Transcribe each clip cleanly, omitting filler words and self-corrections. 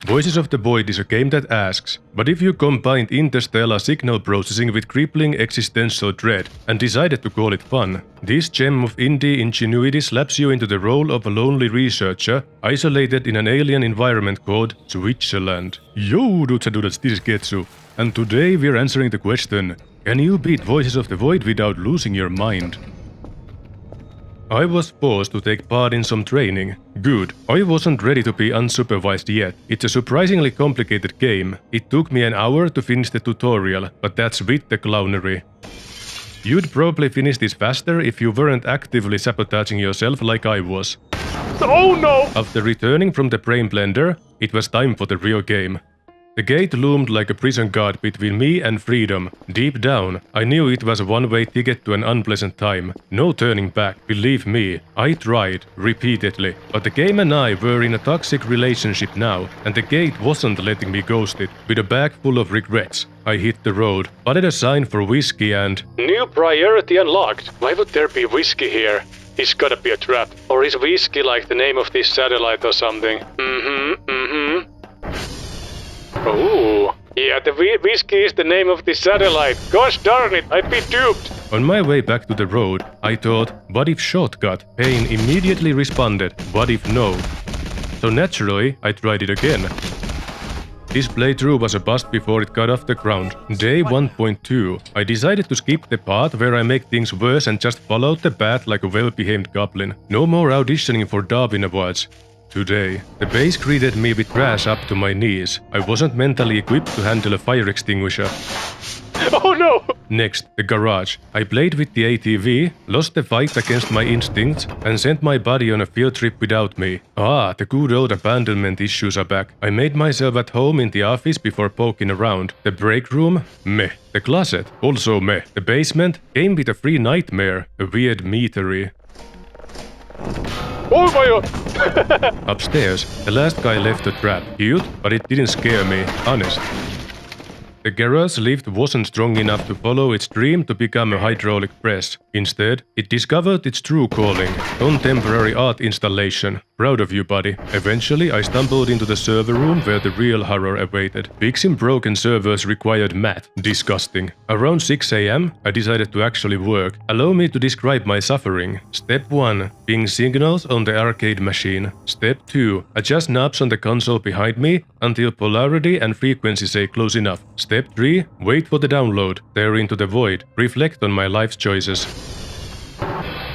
Voices of the Void is a game that asks, but if you combined interstellar signal processing with crippling existential dread and decided to call it fun, this gem of indie ingenuity slaps you into the role of a lonely researcher isolated in an alien environment called Switzerland. Yo, dudes and dudettes, this is Ketchu, and today we're answering the question, can you beat Voices of the Void without losing your mind? I was forced to take part in some training. Good. I wasn't ready to be unsupervised yet. It's a surprisingly complicated game. It took me an hour to finish the tutorial, but that's with the clownery. You'd probably finish this faster if you weren't actively sabotaging yourself like I was. Oh no! After returning from the brain blender, it was time for the real game. The gate loomed like a prison guard between me and freedom. Deep down, I knew it was a one-way ticket to an unpleasant time. No turning back, believe me. I tried, repeatedly. But the game and I were in a toxic relationship now, and the gate wasn't letting me ghost it. With a bag full of regrets, I hit the road, spotted a sign for whiskey and... New priority unlocked. Why would there be whiskey here? It's gotta be a trap. Or is whiskey like the name of this satellite or something? Oh, yeah, the whiskey is the name of this satellite. Gosh darn it, I'd be duped. On my way back to the road, I thought, what if shortcut? Pain immediately responded, what if no? So naturally, I tried it again. This playthrough was a bust before it got off the ground. Day 1.2, I decided to skip the part where I make things worse and just followed the path like a well-behaved goblin. No more auditioning for Darwin Awards. Today, the base greeted me with trash up to my knees. I wasn't mentally equipped to handle a fire extinguisher. Oh no! Next, the garage. I played with the ATV, lost the fight against my instincts, and sent my body on a field trip without me. Ah, the good old abandonment issues are back. I made myself at home in the office before poking around. The break room? Meh. The closet? Also meh. The basement? Came with a free nightmare. A weird meatery. Oh my god! Upstairs, the last guy left a trap. Cute, but it didn't scare me, honest. The garage lift wasn't strong enough to follow its dream to become a hydraulic press. Instead, it discovered its true calling, contemporary art installation. Proud of you, buddy. Eventually, I stumbled into the server room where the real horror awaited. Fixing broken servers required math. Disgusting. Around 6 AM, I decided to actually work. Allow me to describe my suffering. Step 1. Ping signals on the arcade machine. Step 2. Adjust knobs on the console behind me until polarity and frequency say close enough. Step 3. Wait for the download. Stare into the void. Reflect on my life's choices.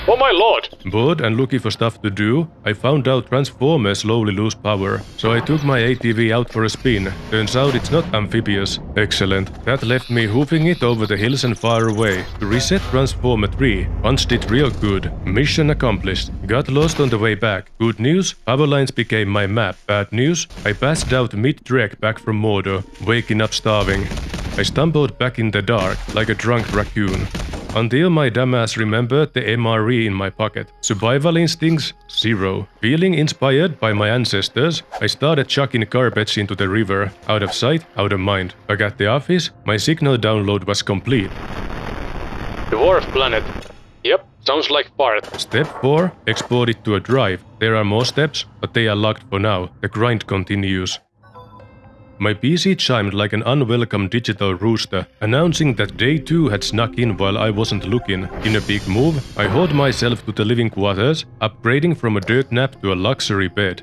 Oh my lord! Bored and looking for stuff to do, I found out Transformers slowly lose power, so I took my ATV out for a spin. Turns out it's not amphibious. Excellent. That left me hoofing it over the hills and far away. To reset Transformer 3, punched it real good. Mission accomplished. Got lost on the way back. Good news, power lines became my map. Bad news, I passed out mid-trek back from Mordor, waking up starving. I stumbled back in the dark, like a drunk raccoon. Until my dumbass remembered the MRE in my pocket. Survival instincts? Zero. Feeling inspired by my ancestors, I started chucking garbage into the river. Out of sight, out of mind. Back at the office, my signal download was complete. Dwarf planet. Yep, sounds like part. Step 4. Export it to a drive. There are more steps, but they are locked for now. The grind continues. My PC chimed like an unwelcome digital rooster, announcing that day 2 had snuck in while I wasn't looking. In a big move, I hauled myself to the living quarters, upgrading from a dirt nap to a luxury bed.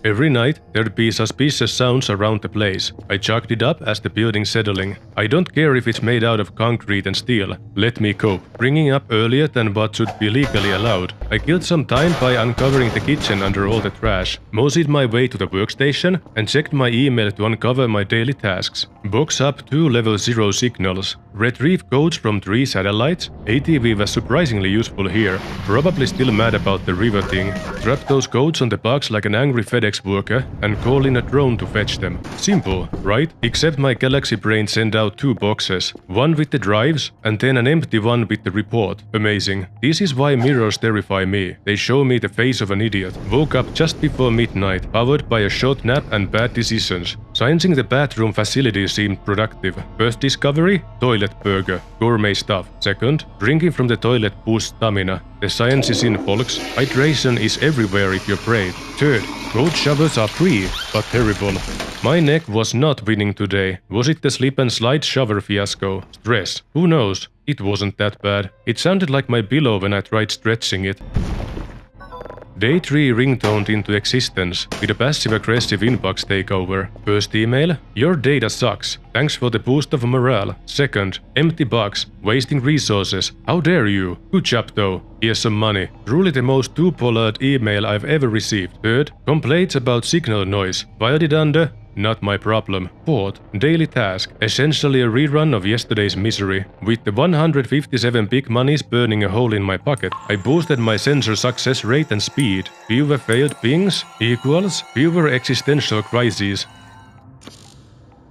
Every night, there'd be suspicious sounds around the place. I chalked it up as the building's settling. I don't care if it's made out of concrete and steel. Let me cope. Bringing up earlier than what should be legally allowed. I killed some time by uncovering the kitchen under all the trash, moseyed my way to the workstation, and checked my email to uncover my daily tasks. Box up 2 level 0 signals. Retrieve codes from 3 satellites. ATV was surprisingly useful here. Probably still mad about the river thing. Drop those codes on the box like an angry FedEx worker and call in a drone to fetch them. Simple, right? Except my galaxy brain sent out 2 boxes. One with the drives and then an empty one with the report. Amazing. This is why mirrors terrify me. They show me the face of an idiot. Woke up just before midnight, powered by a short nap and bad decisions. Sciencing the bathroom facility seemed productive. First discovery, toilet burger, gourmet stuff. Second, drinking from the toilet boosts stamina. The science is in, folks. Hydration is everywhere if you're brave. Third, cold showers are free, but terrible. My neck was not winning today. Was it the slip and slide shower fiasco? Stress? Who knows? It wasn't that bad. It sounded like my pillow when I tried stretching it. Day 3 ringtoned into existence with a passive-aggressive inbox takeover. First email, your data sucks. Thanks for the boost of morale. Second, empty box, wasting resources. How dare you? Good job though. Here's some money. Truly the most two-pollard email I've ever received. Third, complaints about signal noise. Filed it under, not my problem. Fourth, daily task, essentially a rerun of yesterday's misery. With the 157 big monies burning a hole in my pocket, I boosted my sensor success rate and speed. Fewer failed pings equals fewer existential crises.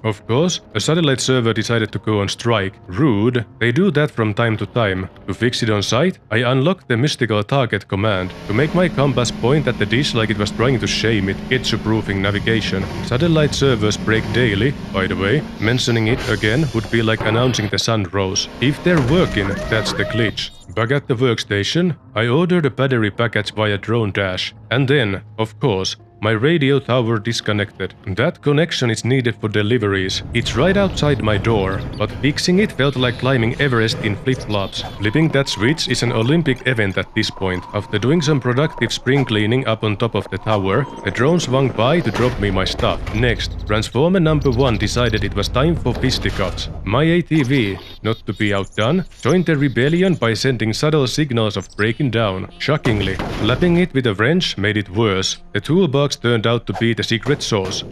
Of course, a satellite server decided to go on strike. Rude. They do that from time to time. To fix it on site, I unlocked the mystical target command to make my compass point at the dish like it was trying to shame it, Ketchu-proofing navigation. Satellite servers break daily, by the way. Mentioning it again would be like announcing the sun rose. If they're working, that's the glitch. Back at the workstation, I ordered a battery package via drone dash. And then, of course, my radio tower disconnected. That connection is needed for deliveries. It's right outside my door, but fixing it felt like climbing Everest in flip-flops. Flipping that switch is an Olympic event at this point. After doing some productive spring cleaning up on top of the tower, the drone swung by to drop me my stuff. Next, Transformer number 1 decided it was time for fisticuffs. My ATV, not to be outdone, joined the rebellion by sending subtle signals of breaking down. Shockingly, lapping it with a wrench made it worse. The toolbox turned out to be the secret sauce.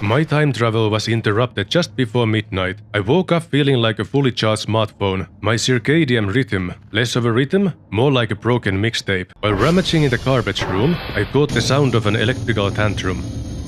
My time travel was interrupted just before midnight. I woke up feeling like a fully charged smartphone. My circadian rhythm, less of a rhythm, more like a broken mixtape. While rummaging in the garbage room, I caught the sound of an electrical tantrum.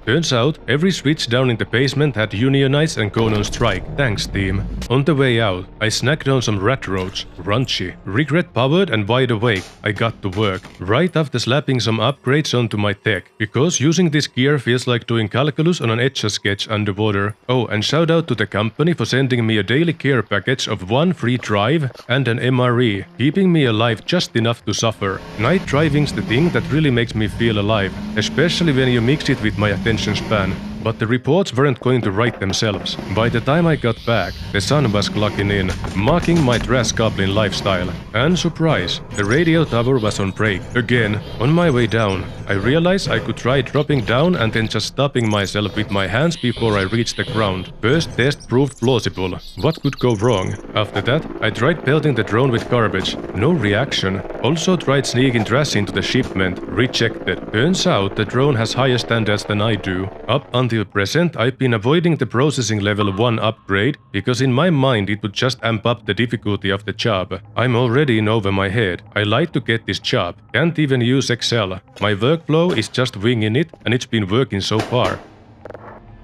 Turns out, every switch down in the basement had unionized and gone on strike. Thanks, team. On the way out, I snacked on some rat roach. Crunchy. Regret-powered and wide awake, I got to work. Right after slapping some upgrades onto my tech. Because using this gear feels like doing calculus on an Etch-a-Sketch underwater. Oh, and shout out to the company for sending me a daily care package of 1 free drive and an MRE, keeping me alive just enough to suffer. Night driving's the thing that really makes me feel alive, especially when you mix it with my attention span. But the reports weren't going to write themselves. By the time I got back, the sun was clocking in, marking my trash goblin lifestyle. And surprise, the radio tower was on break. Again, on my way down, I realized I could try dropping down and then just stopping myself with my hands before I reached the ground. First test proved plausible. What could go wrong? After that, I tried pelting the drone with garbage. No reaction. Also tried sneaking trash into the shipment. Rejected. Turns out the drone has higher standards than I do. Up until present, I've been avoiding the processing level 1 upgrade because in my mind it would just amp up the difficulty of the job. I'm already in over my head. I lied to get this job. Can't even use Excel. My workflow is just winging it and it's been working so far.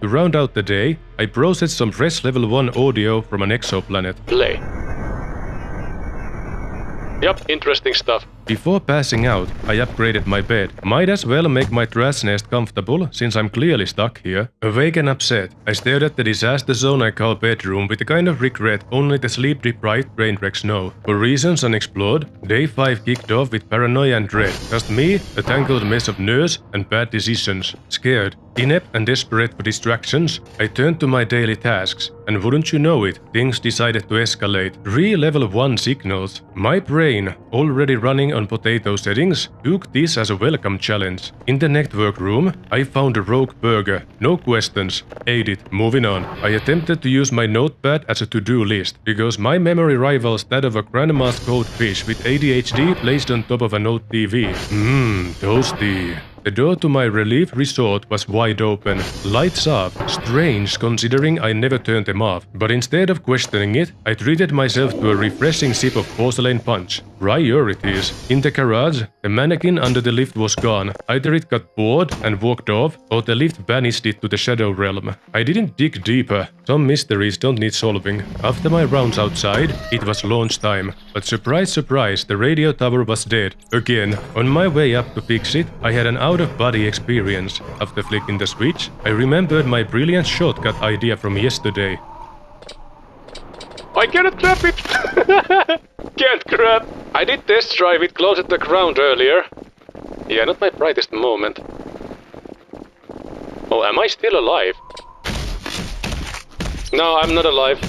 To round out the day, I processed some fresh level 1 audio from an exoplanet. Play. Yup, interesting stuff. Before passing out, I upgraded my bed. Might as well make my trash nest comfortable, since I'm clearly stuck here. Awake and upset, I stared at the disaster zone I call bedroom with the kind of regret only the sleep-deprived brain wrecks know. For reasons unexplored, day 5 kicked off with paranoia and dread. Just me, a tangled mess of nerves and bad decisions. Scared, inept and desperate for distractions, I turned to my daily tasks. And wouldn't you know it, things decided to escalate. 3 level 1 signals. My brain, already running on potato settings, took this as a welcome challenge. In the network room, I found a rogue burger. No questions. Ate it. Moving on. I attempted to use my notepad as a to-do list, because my memory rivals that of a grandma's cold fish with ADHD placed on top of an old TV. Toasty. The door to my relief resort was wide open. Lights off. Strange considering I never turned them off. But instead of questioning it, I treated myself to a refreshing sip of porcelain punch. Priorities. In the garage, the mannequin under the lift was gone. Either it got bored and walked off, or the lift banished it to the shadow realm. I didn't dig deeper. Some mysteries don't need solving. After my rounds outside, it was launch time. But surprise, surprise, the radio tower was dead. Again, on my way up to fix it, I had an out-of-body experience. After flicking the switch, I remembered my brilliant shortcut idea from yesterday. I cannot grab it! Can't grab! I did test drive it close at the ground earlier. Yeah, not my brightest moment. Oh, am I still alive? No, I'm not alive.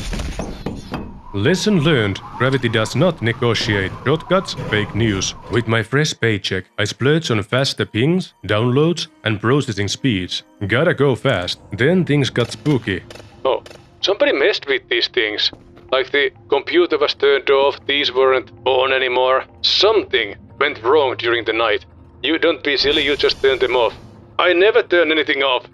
Lesson learned. Gravity does not negotiate. Shortcuts, fake news. With my fresh paycheck, I splurge on faster pings, downloads, and processing speeds. Gotta go fast. Then things got spooky. Oh, somebody messed with these things. Like the computer was turned off, these weren't on anymore. Something went wrong during the night. You don't be silly, you just turned them off. I never turn anything off.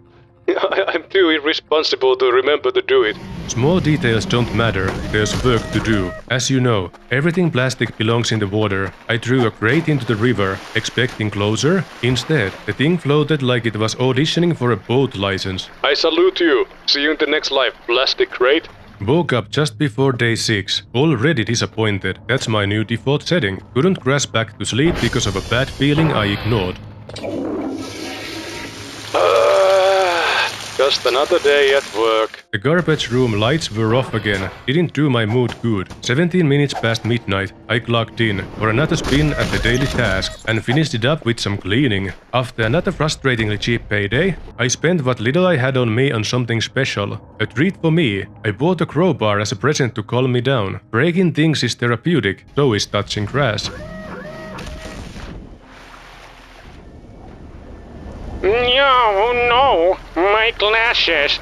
I'm too irresponsible to remember to do it. Small details don't matter, there's work to do. As you know, everything plastic belongs in the water. I threw a crate into the river, expecting closure. Instead, the thing floated like it was auditioning for a boat license. I salute you. See you in the next life, plastic crate. Woke up just before day 6, already disappointed. That's my new default setting. Couldn't crash back to sleep because of a bad feeling I ignored. Just another day at work. The garbage room lights were off again. Didn't do my mood good. 17 minutes past midnight, I clocked in for another spin at the daily task and finished it up with some cleaning. After another frustratingly cheap payday, I spent what little I had on me on something special. A treat for me. I bought a crowbar as a present to calm me down. Breaking things is therapeutic, so is touching grass. No, my glasses.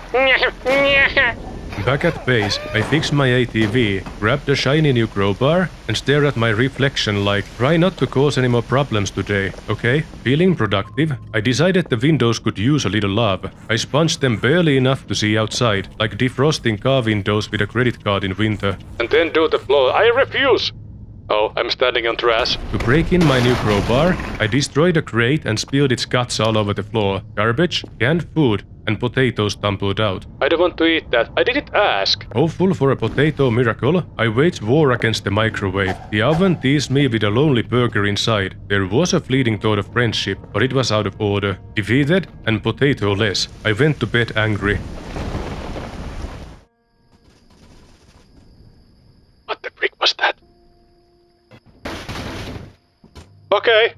Back at base, I fixed my ATV, grabbed a shiny new crowbar, and stared at my reflection like, try not to cause any more problems today, okay? Feeling productive, I decided the windows could use a little love. I sponged them barely enough to see outside, like defrosting car windows with a credit card in winter. And then do the floor. I refuse! Oh, I'm standing on trash. To break in my new crowbar, I destroyed a crate and spilled its guts all over the floor. Garbage, canned food, and potatoes tumbled out. I don't want to eat that. I didn't ask. Hopeful for a potato miracle, I waged war against the microwave. The oven teased me with a lonely burger inside. There was a fleeting thought of friendship, but it was out of order. Defeated and potato-less, I went to bed angry. What the frick was that? Okay.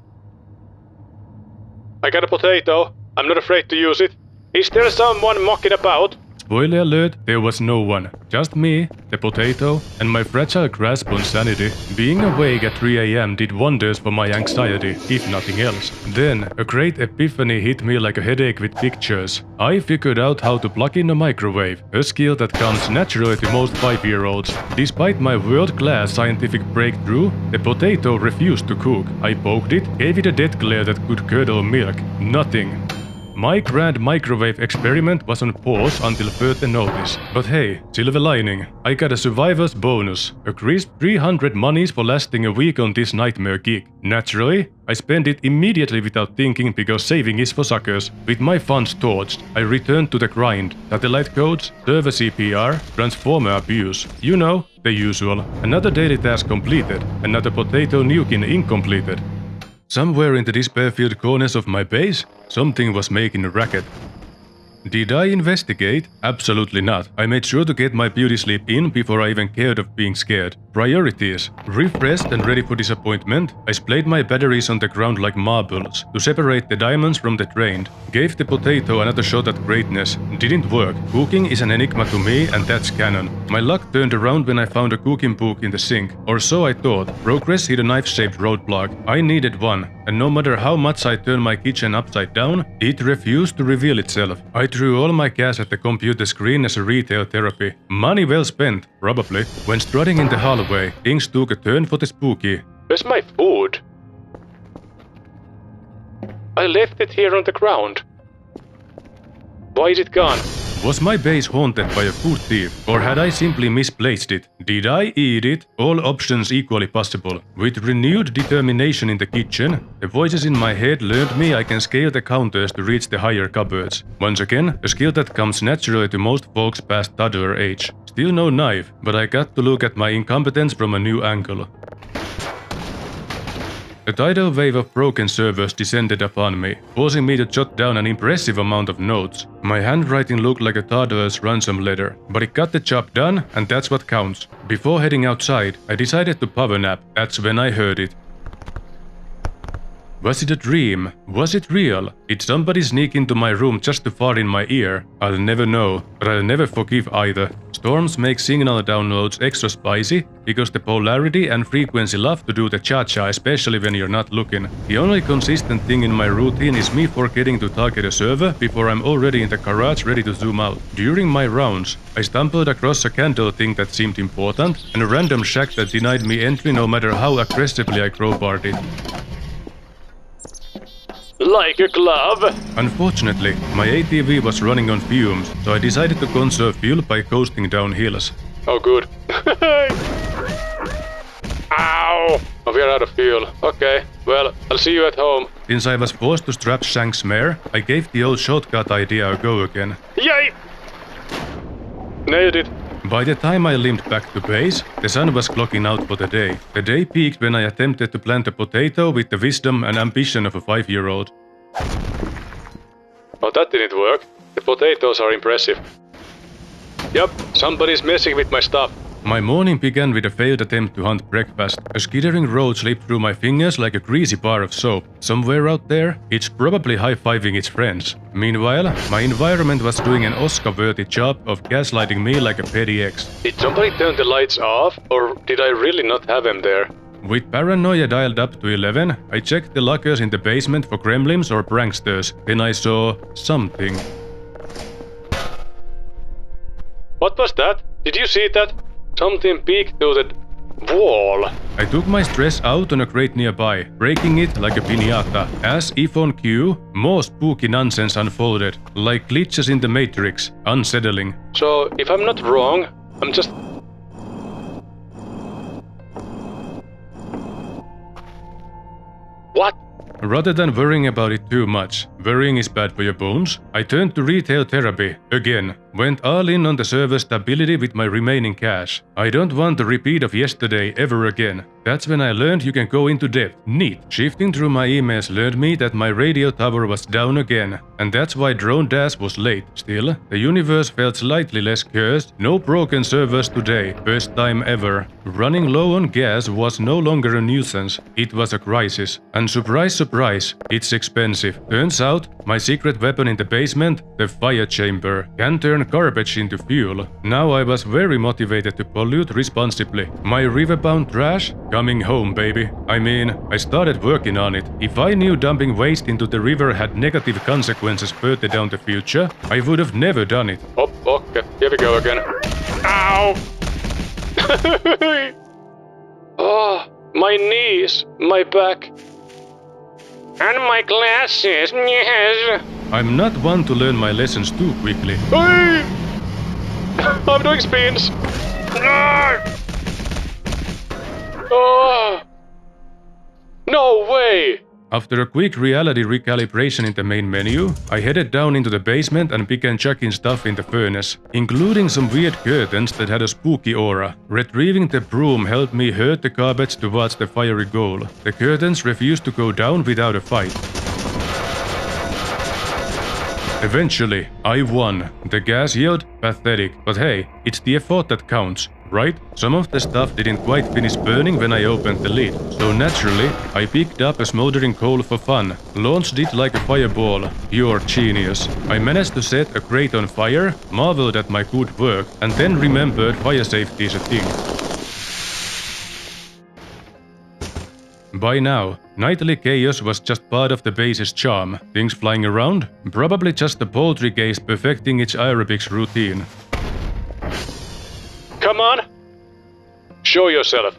I got a potato. I'm not afraid to use it. Is there someone mocking about? Spoiler alert, there was no one. Just me, the potato, and my fragile grasp on sanity. Being awake at 3 AM did wonders for my anxiety, if nothing else. Then, a great epiphany hit me like a headache with pictures. I figured out how to plug in a microwave, a skill that comes naturally to most 5-year-olds. Despite my world-class scientific breakthrough, the potato refused to cook. I poked it, gave it a death glare that could curdle milk. Nothing. My grand microwave experiment was on pause until further notice. But hey, silver lining. I got a survivor's bonus. A crisp 300 monies for lasting a week on this nightmare gig. Naturally, I spent it immediately without thinking because saving is for suckers. With my funds torched, I returned to the grind. Satellite codes, server CPR, transformer abuse. You know, the usual. Another daily task completed. Another potato nuking incompleted. Somewhere in the despair-filled corners of my base, something was making a racket. Did I investigate? Absolutely not. I made sure to get my beauty sleep in before I even cared of being scared. Priorities. Refreshed and ready for disappointment, I splayed my batteries on the ground like marbles to separate the diamonds from the drained. Gave the potato another shot at greatness. Didn't work. Cooking is an enigma to me and that's canon. My luck turned around when I found a cooking book in the sink. Or so I thought. Progress hit a knife-shaped roadblock. I needed one. And no matter how much I turned my kitchen upside down, it refused to reveal itself. I threw all my cash at the computer screen as a retail therapy. Money well spent, probably. When strutting in the hallway, things took a turn for the spooky. Where's my food? I left it here on the ground. Why is it gone? Was my base haunted by a food thief, or had I simply misplaced it? Did I eat it? All options equally possible. With renewed determination in the kitchen, the voices in my head learned me I can scale the counters to reach the higher cupboards. Once again, a skill that comes naturally to most folks past toddler age. Still no knife, but I got to look at my incompetence from a new angle. A A tidal wave of broken servers descended upon me, forcing me to jot down an impressive amount of notes. My handwriting looked like a toddler's ransom letter, but it got the job done, and that's what counts. Before heading outside, I decided to power nap. That's when I heard it. Was it a dream? Was it real? Did somebody sneak into my room just to fart in my ear? I'll never know, but I'll never forgive either. Storms make signal downloads extra spicy because the polarity and frequency love to do the cha-cha, especially when you're not looking. The only consistent thing in my routine is me forgetting to target a server before I'm already in the garage ready to zoom out. During my rounds, I stumbled across a candle thing that seemed important and a random shack that denied me entry no matter how aggressively I crowbarred it. Like a glove! Unfortunately, my ATV was running on fumes, so I decided to conserve fuel by coasting down hills. Oh good. Ow! Oh, we're out of fuel. Okay, well, I'll see you at home. Since I was forced to strap Shank's mare, I gave the old shortcut idea a go again. Yay! Nailed it. By the time I limped back to base, the sun was clocking out for the day. The day peaked when I attempted to plant a potato with the wisdom and ambition of a 5-year-old. Oh, that didn't work. The potatoes are impressive. Yup, somebody's messing with my stuff. My morning began with a failed attempt to hunt breakfast. A skittering road slipped through my fingers like a greasy bar of soap. Somewhere out there, it's probably high-fiving its friends. Meanwhile, my environment was doing an Oscar-worthy job of gaslighting me like a petty ex. Did somebody turn the lights off, or did I really not have them there? With paranoia dialed up to 11, I checked the lockers in the basement for gremlins or pranksters. Then I saw something. What was that? Did you see that? Something peeked through the wall. I took my stress out on a crate nearby, breaking it like a piñata. As if on cue, more spooky nonsense unfolded, like glitches in the Matrix, unsettling. So, if I'm not wrong, I'm just... What? Rather than worrying about it too much, worrying is bad for your bones, I turned to retail therapy again. Went all in on the server stability with my remaining cash. I don't want a repeat of yesterday ever again. That's when I learned you can go into depth. Neat. Shifting through my emails learned me that my radio tower was down again, and that's why Drone Dash was late. Still, the universe felt slightly less cursed. No broken servers today. First time ever. Running low on gas was no longer a nuisance. It was a crisis. And surprise, surprise, it's expensive. Turns out, my secret weapon in the basement, the fire chamber, can turn garbage into fuel. Now I was very motivated to pollute responsibly. My riverbound trash? Coming home, baby. I mean, I started working on it. If I knew dumping waste into the river had negative consequences further down the future, I would have never done it. Oh, okay. Here we go again. Ow! Oh, my knees, my back, and my glasses. Yes. I'm not one to learn my lessons too quickly. Hey! I'm doing spins. Oh! No way! After a quick reality recalibration in the main menu, I headed down into the basement and began chucking stuff in the furnace, including some weird curtains that had a spooky aura. Retrieving the broom helped me herd the garbage towards the fiery goal. The curtains refused to go down without a fight. Eventually, I won. The gas yield? Pathetic. But hey, it's the effort that counts, right? Some of the stuff didn't quite finish burning when I opened the lid. So naturally, I picked up a smoldering coal for fun. Launched it like a fireball. Pure genius. I managed to set a crate on fire, marveled at my good work, and then remembered fire safety is a thing. By now, nightly chaos was just part of the base's charm. Things flying around? Probably just the poltergeist perfecting its aerobics routine. Come on! Show yourself.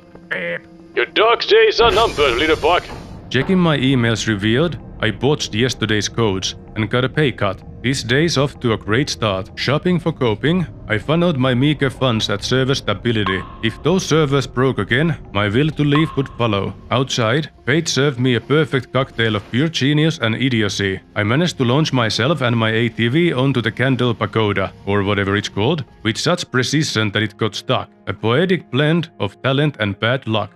Your dog days are numbered, little buck. Checking my emails revealed, I botched yesterday's codes and got a pay cut. This day's off to a great start. Shopping for coping, I funneled my meager funds at server stability. If those servers broke again, my will to leave would follow. Outside, fate served me a perfect cocktail of pure genius and idiocy. I managed to launch myself and my ATV onto the Candle Pagoda, or whatever it's called, with such precision that it got stuck. A poetic blend of talent and bad luck.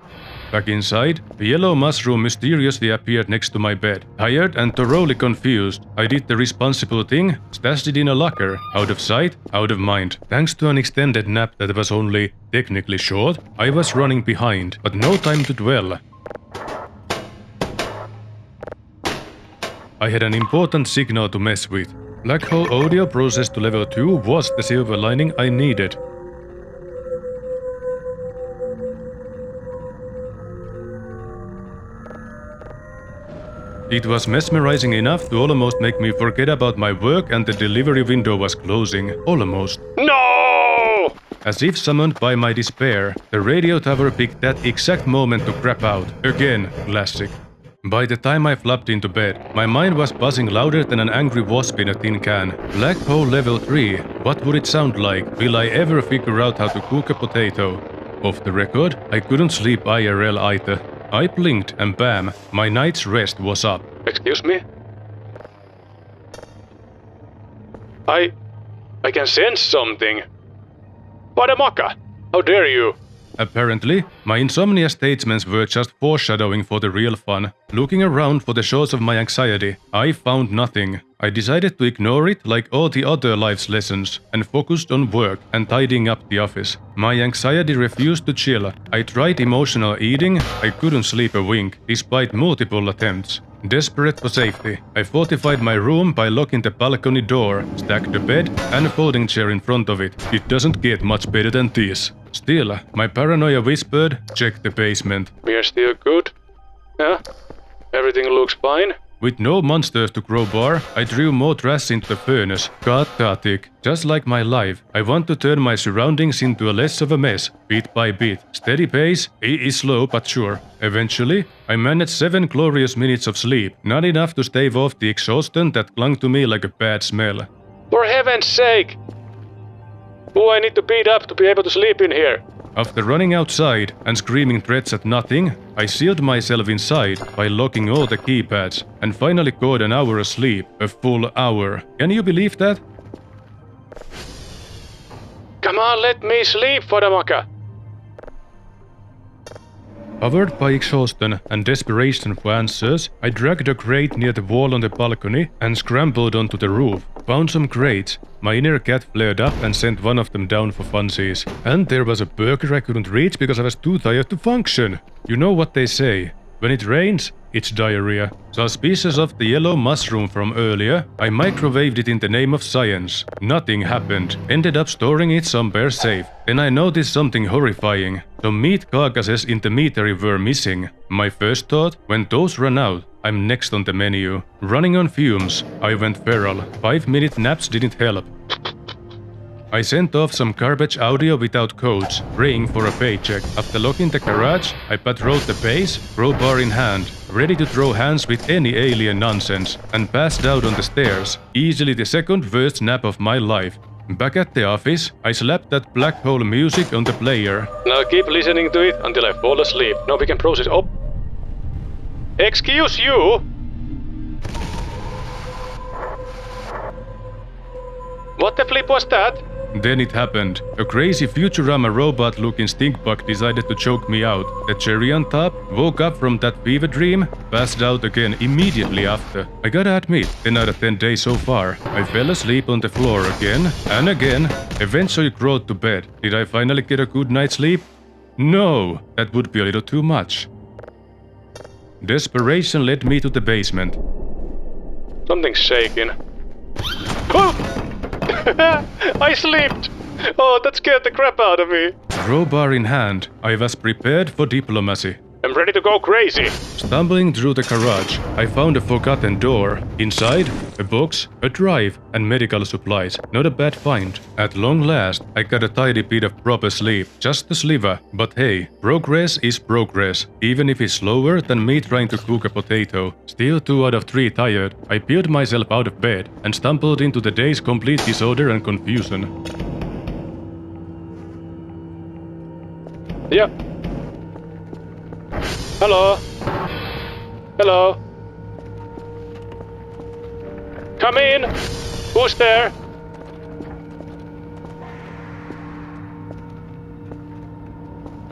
Back inside, a yellow mushroom mysteriously appeared next to my bed. Tired and thoroughly confused, I did the responsible thing, stashed it in a locker. Out of sight, out of mind. Thanks to an extended nap that was only technically short, I was running behind, but no time to dwell. I had an important signal to mess with. Black hole audio processed to level 2 was the silver lining I needed. It was mesmerizing enough to almost make me forget about my work, and the delivery window was closing. Almost. No! As if summoned by my despair, the radio tower picked that exact moment to crap out. Again, classic. By the time I flopped into bed, my mind was buzzing louder than an angry wasp in a tin can. Black hole level 3. What would it sound like? Will I ever figure out how to cook a potato? Off the record, I couldn't sleep IRL either. I blinked and bam, my night's rest was up. Excuse me? I can sense something. Padamaka! How dare you? Apparently, my insomnia statements were just foreshadowing for the real fun. Looking around for the source of my anxiety, I found nothing. I decided to ignore it like all the other life's lessons and focused on work and tidying up the office. My anxiety refused to chill. I tried emotional eating, I couldn't sleep a wink, despite multiple attempts. Desperate for safety, I fortified my room by locking the balcony door, stacked the bed and a folding chair in front of it. It doesn't get much better than this. Still, my paranoia whispered, check the basement. We are still good? Yeah? Everything looks fine? With no monsters to crowbar, I drew more trash into the furnace. Cathartic. Just like my life, I want to turn my surroundings into a less of a mess, bit by bit. Steady pace, it is slow but sure. Eventually, I managed 7 glorious minutes of sleep, not enough to stave off the exhaustion that clung to me like a bad smell. For heaven's sake! Who I need to beat up to be able to sleep in here? After running outside and screaming threats at nothing, I sealed myself inside by locking all the keypads and finally got an hour of sleep, a full hour. Can you believe that? Come on, let me sleep, Fodamaka! Powered by exhaustion and desperation for answers, I dragged a crate near the wall on the balcony and scrambled onto the roof. Found some crates. My inner cat flared up and sent one of them down for funsies. And there was a burger I couldn't reach because I was too tired to function. You know what they say. When it rains, it's diarrhea. Suspicious of the yellow mushroom from earlier, I microwaved it in the name of science. Nothing happened. Ended up storing it somewhere safe. Then I noticed something horrifying. Some meat carcasses in the meatery were missing. My first thought, when those run out, I'm next on the menu. Running on fumes, I went feral. 5-minute naps didn't help. I sent off some garbage audio without codes, praying for a paycheck. After locking the garage, I patrolled the base, crowbar in hand, ready to throw hands with any alien nonsense, and passed out on the stairs. Easily the second worst nap of my life. Back at the office, I slapped that black hole music on the player. Now keep listening to it until I fall asleep. Now we can process. Oh! Excuse you! What the flip was that? Then it happened. A crazy Futurama robot-looking stinkbug decided to choke me out. The cherry on top, woke up from that fever dream, passed out again immediately after. I gotta admit, 10 out of 10 days so far. I fell asleep on the floor again and again, eventually crawled to bed. Did I finally get a good night's sleep? No, that would be a little too much. Desperation led me to the basement. Something's shaking. Oh! I slipped! Oh, that scared the crap out of me. Crowbar in hand, I was prepared for diplomacy. I'm ready to go crazy. Stumbling through the garage, I found a forgotten door. Inside, a box, a drive, and medical supplies. Not a bad find. At long last, I got a tidy bit of proper sleep. Just a sliver. But hey, progress is progress. Even if it's slower than me trying to cook a potato. Still 2 out of 3 tired, I peeled myself out of bed and stumbled into the day's complete disorder and confusion. Yeah. Hello? Hello? Come in! Who's there?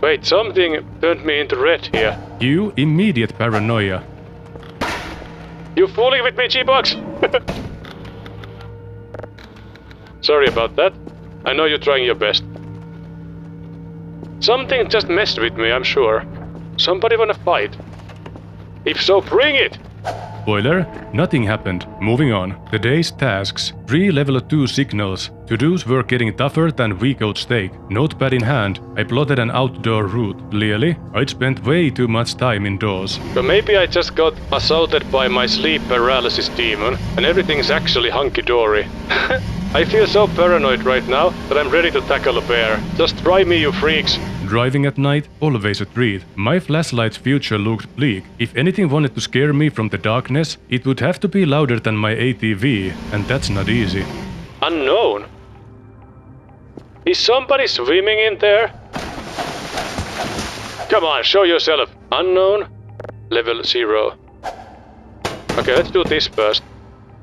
Wait, something turned me into red here. You immediate paranoia. You fooling with me, G-Box? Sorry about that. I know you're trying your best. Something just messed with me, I'm sure. Somebody wanna fight? If so, bring it! Spoiler, nothing happened. Moving on. The day's tasks. 3 level 2 signals. To-dos were getting tougher than weak-oat steak. Notepad in hand, I plotted an outdoor route. Clearly, I'd spent way too much time indoors. But maybe I just got assaulted by my sleep paralysis demon, and everything's actually hunky-dory. I feel so paranoid right now that I'm ready to tackle a bear. Just try me, you freaks. Driving at night, always a treat. My flashlight's future looked bleak. If anything wanted to scare me from the darkness, it would have to be louder than my ATV, and that's not easy. Unknown? Is somebody swimming in there? Come on, show yourself. Unknown? Level 0. Okay, let's do this first.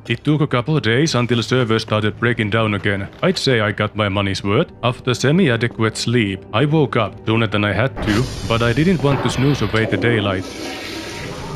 It took a couple of days until servers started breaking down again. I'd say I got my money's worth. After semi-adequate sleep, I woke up sooner than I had to, but I didn't want to snooze away the daylight.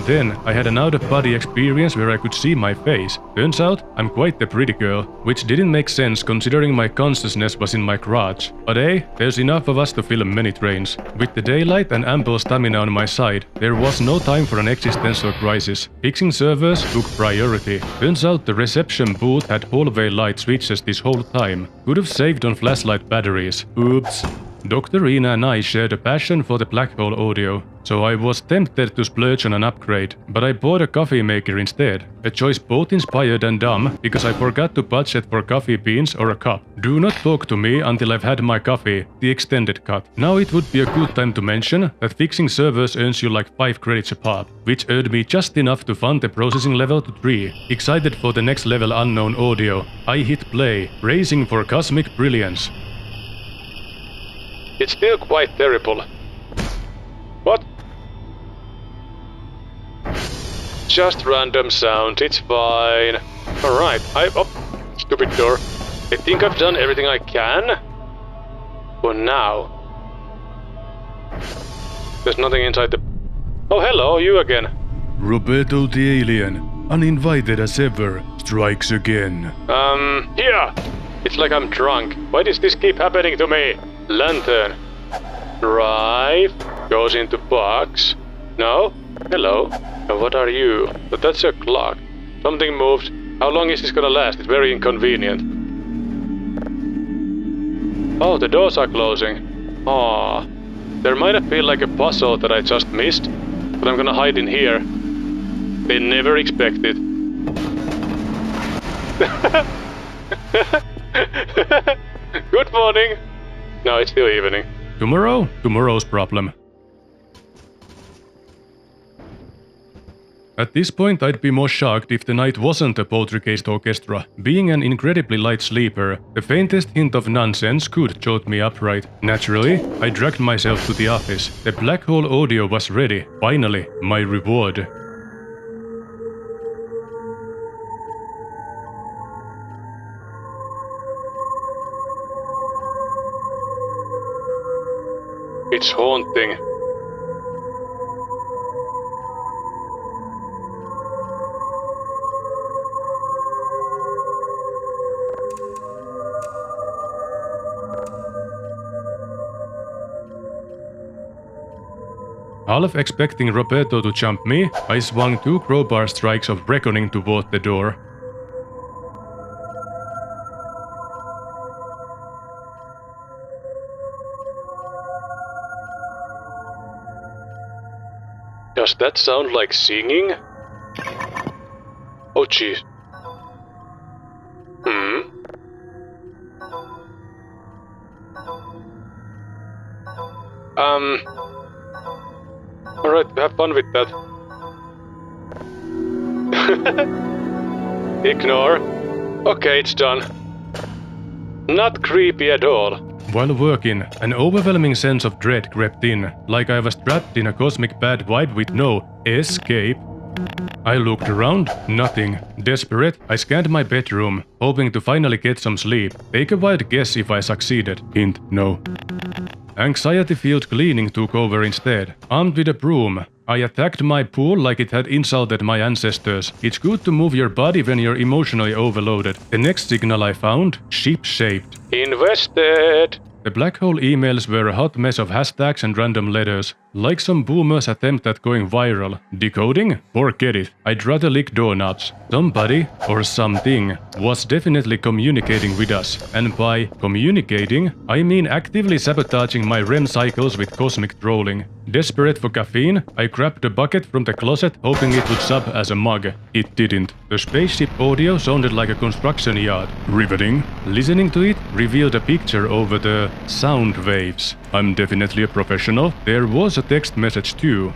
Then I had an out-of-body experience where I could see my face. Turns out, I'm quite the pretty girl, which didn't make sense considering my consciousness was in my crotch. But hey, there's enough of us to film many trains. With the daylight and ample stamina on my side, there was no time for an existential crisis. Fixing servers took priority. Turns out the reception booth had hallway light switches this whole time. Could have saved on flashlight batteries. Oops. Dr. Ina and I shared a passion for the black hole audio, so I was tempted to splurge on an upgrade, but I bought a coffee maker instead. A choice both inspired and dumb, because I forgot to budget for coffee beans or a cup. Do not talk to me until I've had my coffee, the extended cut. Now it would be a good time to mention that fixing servers earns you like 5 credits a pop, which earned me just enough to fund the processing level to 3. Excited for the next level unknown audio, I hit play, racing for cosmic brilliance. It's still quite terrible. What? Just random sound, it's fine. Alright, oh, stupid door. I think I've done everything I can. For now. There's nothing inside the... Oh, hello, you again. Roberto the alien, uninvited as ever, strikes again. Here! It's like I'm drunk. Why does this keep happening to me? Lantern. Drive. Goes into box. No? Hello. And what are you? But that's a clock. Something moved. How long is this gonna last? It's very inconvenient. Oh, the doors are closing. Aww. There might have been like a puzzle that I just missed, but I'm gonna hide in here. They never expected. Good morning. No, it's still evening. Tomorrow? Tomorrow's problem. At this point, I'd be more shocked if the night wasn't a poltergeist orchestra. Being an incredibly light sleeper, the faintest hint of nonsense could jolt me upright. Naturally, I dragged myself to the office. The black hole audio was ready. Finally, my reward. It's haunting. Half expecting Roberto to jump me, I swung 2 crowbar strikes of reckoning toward the door. Does that sound like singing? Oh jeez. Alright, have fun with that. Ignore. Okay, it's done. Not creepy at all. While working, an overwhelming sense of dread crept in, like I was trapped in a cosmic bad vibe with no escape. I looked around, nothing. Desperate, I scanned my bedroom, hoping to finally get some sleep. Take a wild guess if I succeeded. Hint, no. Anxiety-filled cleaning took over instead. Armed with a broom, I attacked my pool like it had insulted my ancestors. It's good to move your body when you're emotionally overloaded. The next signal I found, ship-shaped. Invested! The black hole emails were a hot mess of hashtags and random letters, like some boomer's attempt at going viral. Decoding? Forget it. I'd rather lick doorknobs. Somebody, or something, was definitely communicating with us. And by communicating, I mean actively sabotaging my REM cycles with cosmic trolling. Desperate for caffeine, I grabbed a bucket from the closet, hoping it would sub as a mug. It didn't. The spaceship audio sounded like a construction yard. Riveting. Listening to it revealed a picture over the sound waves. I'm definitely a professional. There was a text message too.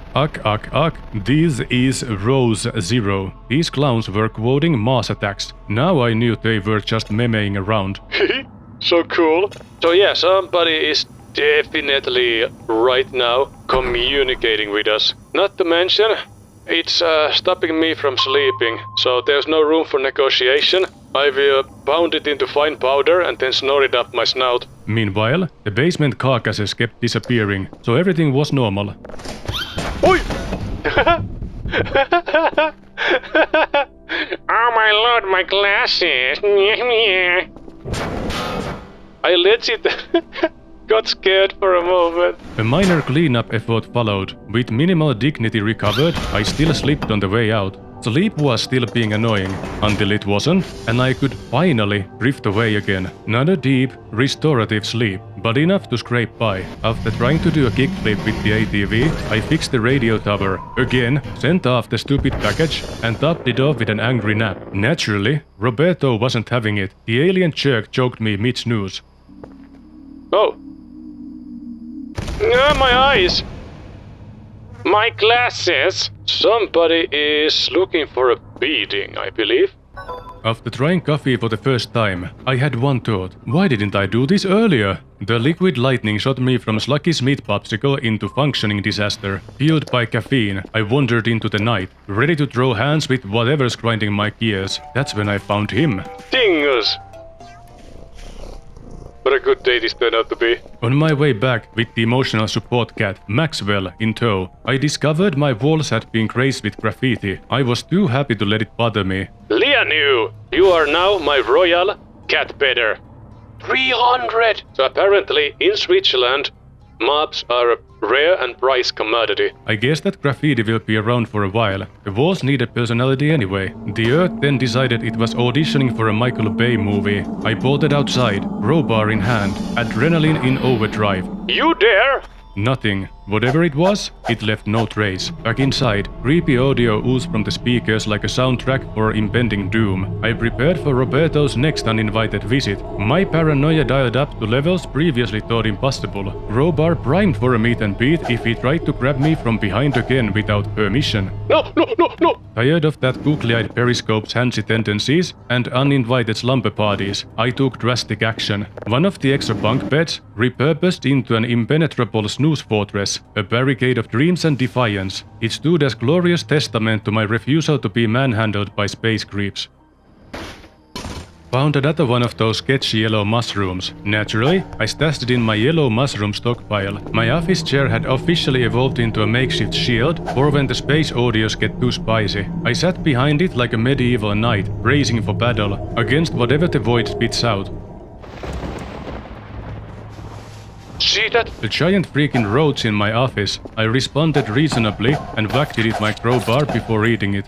This is Rose Zero. These clowns were quoting Mars attacks. Now I knew they were just memeing around. So cool. So yeah, somebody is definitely right now communicating with us. Not to mention, it's stopping me from sleeping, so there's no room for negotiation. I will pound it into fine powder and then snort it up my snout. Meanwhile, the basement carcasses kept disappearing, so everything was normal. Oi! Oh my lord, my glasses! I legit got scared for a moment. A minor cleanup effort followed. With minimal dignity recovered, I still slipped on the way out. Sleep was still being annoying, until it wasn't, and I could finally drift away again. Not a deep, restorative sleep, but enough to scrape by. After trying to do a kickflip with the ATV, I fixed the radio tower, again, sent off the stupid package, and topped it off with an angry nap. Naturally, Roberto wasn't having it. The alien jerk choked me mid-snooze. Oh. My eyes! My glasses! Somebody is looking for a beating, I believe. After trying coffee for the first time, I had one thought. Why didn't I do this earlier? The liquid lightning shot me from sluggish meat popsicle into functioning disaster. Fueled by caffeine, I wandered into the night, ready to throw hands with whatever's grinding my gears. That's when I found him. Dingus! What a good day this turned out to be. On my way back with the emotional support cat, Maxwell, in tow, I discovered my walls had been graced with graffiti. I was too happy to let it bother me. Lianu, you are now my royal cat better. 300! So apparently, in Switzerland, mobs are a rare and prized commodity. I guess that graffiti will be around for a while. The walls needed personality anyway. The Earth then decided it was auditioning for a Michael Bay movie. I bolted outside, crowbar in hand, adrenaline in overdrive. You dare? Nothing. Whatever it was, it left no trace. Back inside, creepy audio oozed from the speakers like a soundtrack for impending doom. I prepared for Roberto's next uninvited visit. My paranoia dialed up to levels previously thought impossible. Crowbar primed for a meet and beat if he tried to grab me from behind again without permission. No! Tired of that googly-eyed periscope's handsy tendencies and uninvited slumber parties, I took drastic action. One of the extra bunk beds repurposed into an impenetrable snooze fortress, a barricade of dreams and defiance. It stood as glorious testament to my refusal to be manhandled by space creeps. Found another one of those sketchy yellow mushrooms. Naturally, I stashed it in my yellow mushroom stockpile. My office chair had officially evolved into a makeshift shield for when the space audios get too spicy. I sat behind it like a medieval knight, bracing for battle, against whatever the void spits out. See that? The giant freaking roach in my office. I responded reasonably and whacked it with my crowbar before eating it.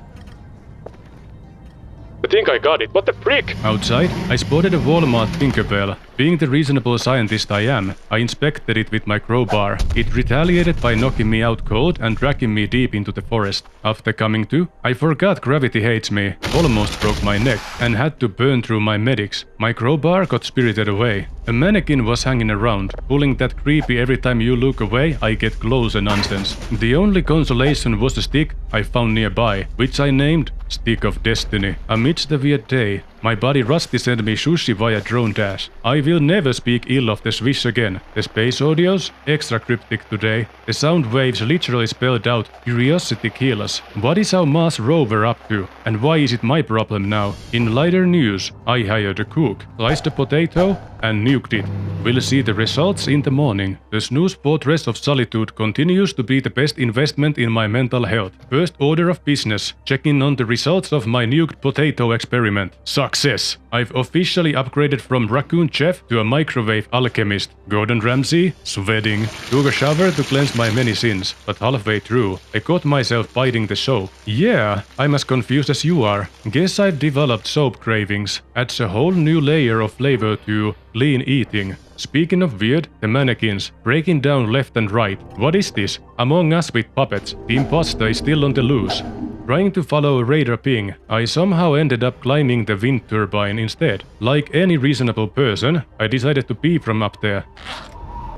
I think I got it. What the frick? Outside, I spotted a Walmart Tinkerbell. Being the reasonable scientist I am, I inspected it with my crowbar. It retaliated by knocking me out cold and dragging me deep into the forest. After coming to, I forgot gravity hates me, almost broke my neck, and had to burn through my medics. My crowbar got spirited away. A mannequin was hanging around, pulling that creepy every time you look away I get closer nonsense. The only consolation was the stick I found nearby, which I named Stick of Destiny. Amidst the weird day, my buddy Rusty sent me sushi via drone dash. I will never speak ill of the Swiss again. The space audios? Extra cryptic today. The sound waves literally spelled out curiosity kills. What is our Mars rover up to? And why is it my problem now? In lighter news, I hired a cook, sliced a potato and nuked it. We'll see the results in the morning. The snooze fortress of solitude continues to be the best investment in my mental health. First order of business, checking on the results of my nuked potato experiment. Success! I've officially upgraded from raccoon chef to a microwave alchemist. Gordon Ramsay, sweating. Took a shower to cleanse my many sins, but halfway through, I caught myself biting the soap. Yeah, I'm as confused as you are. Guess I've developed soap cravings. Adds a whole new layer of flavor to clean eating. Speaking of weird, the mannequins, breaking down left and right. What is this? Among Us with puppets. The imposter is still on the loose. Trying to follow radar ping, I somehow ended up climbing the wind turbine instead. Like any reasonable person, I decided to pee from up there.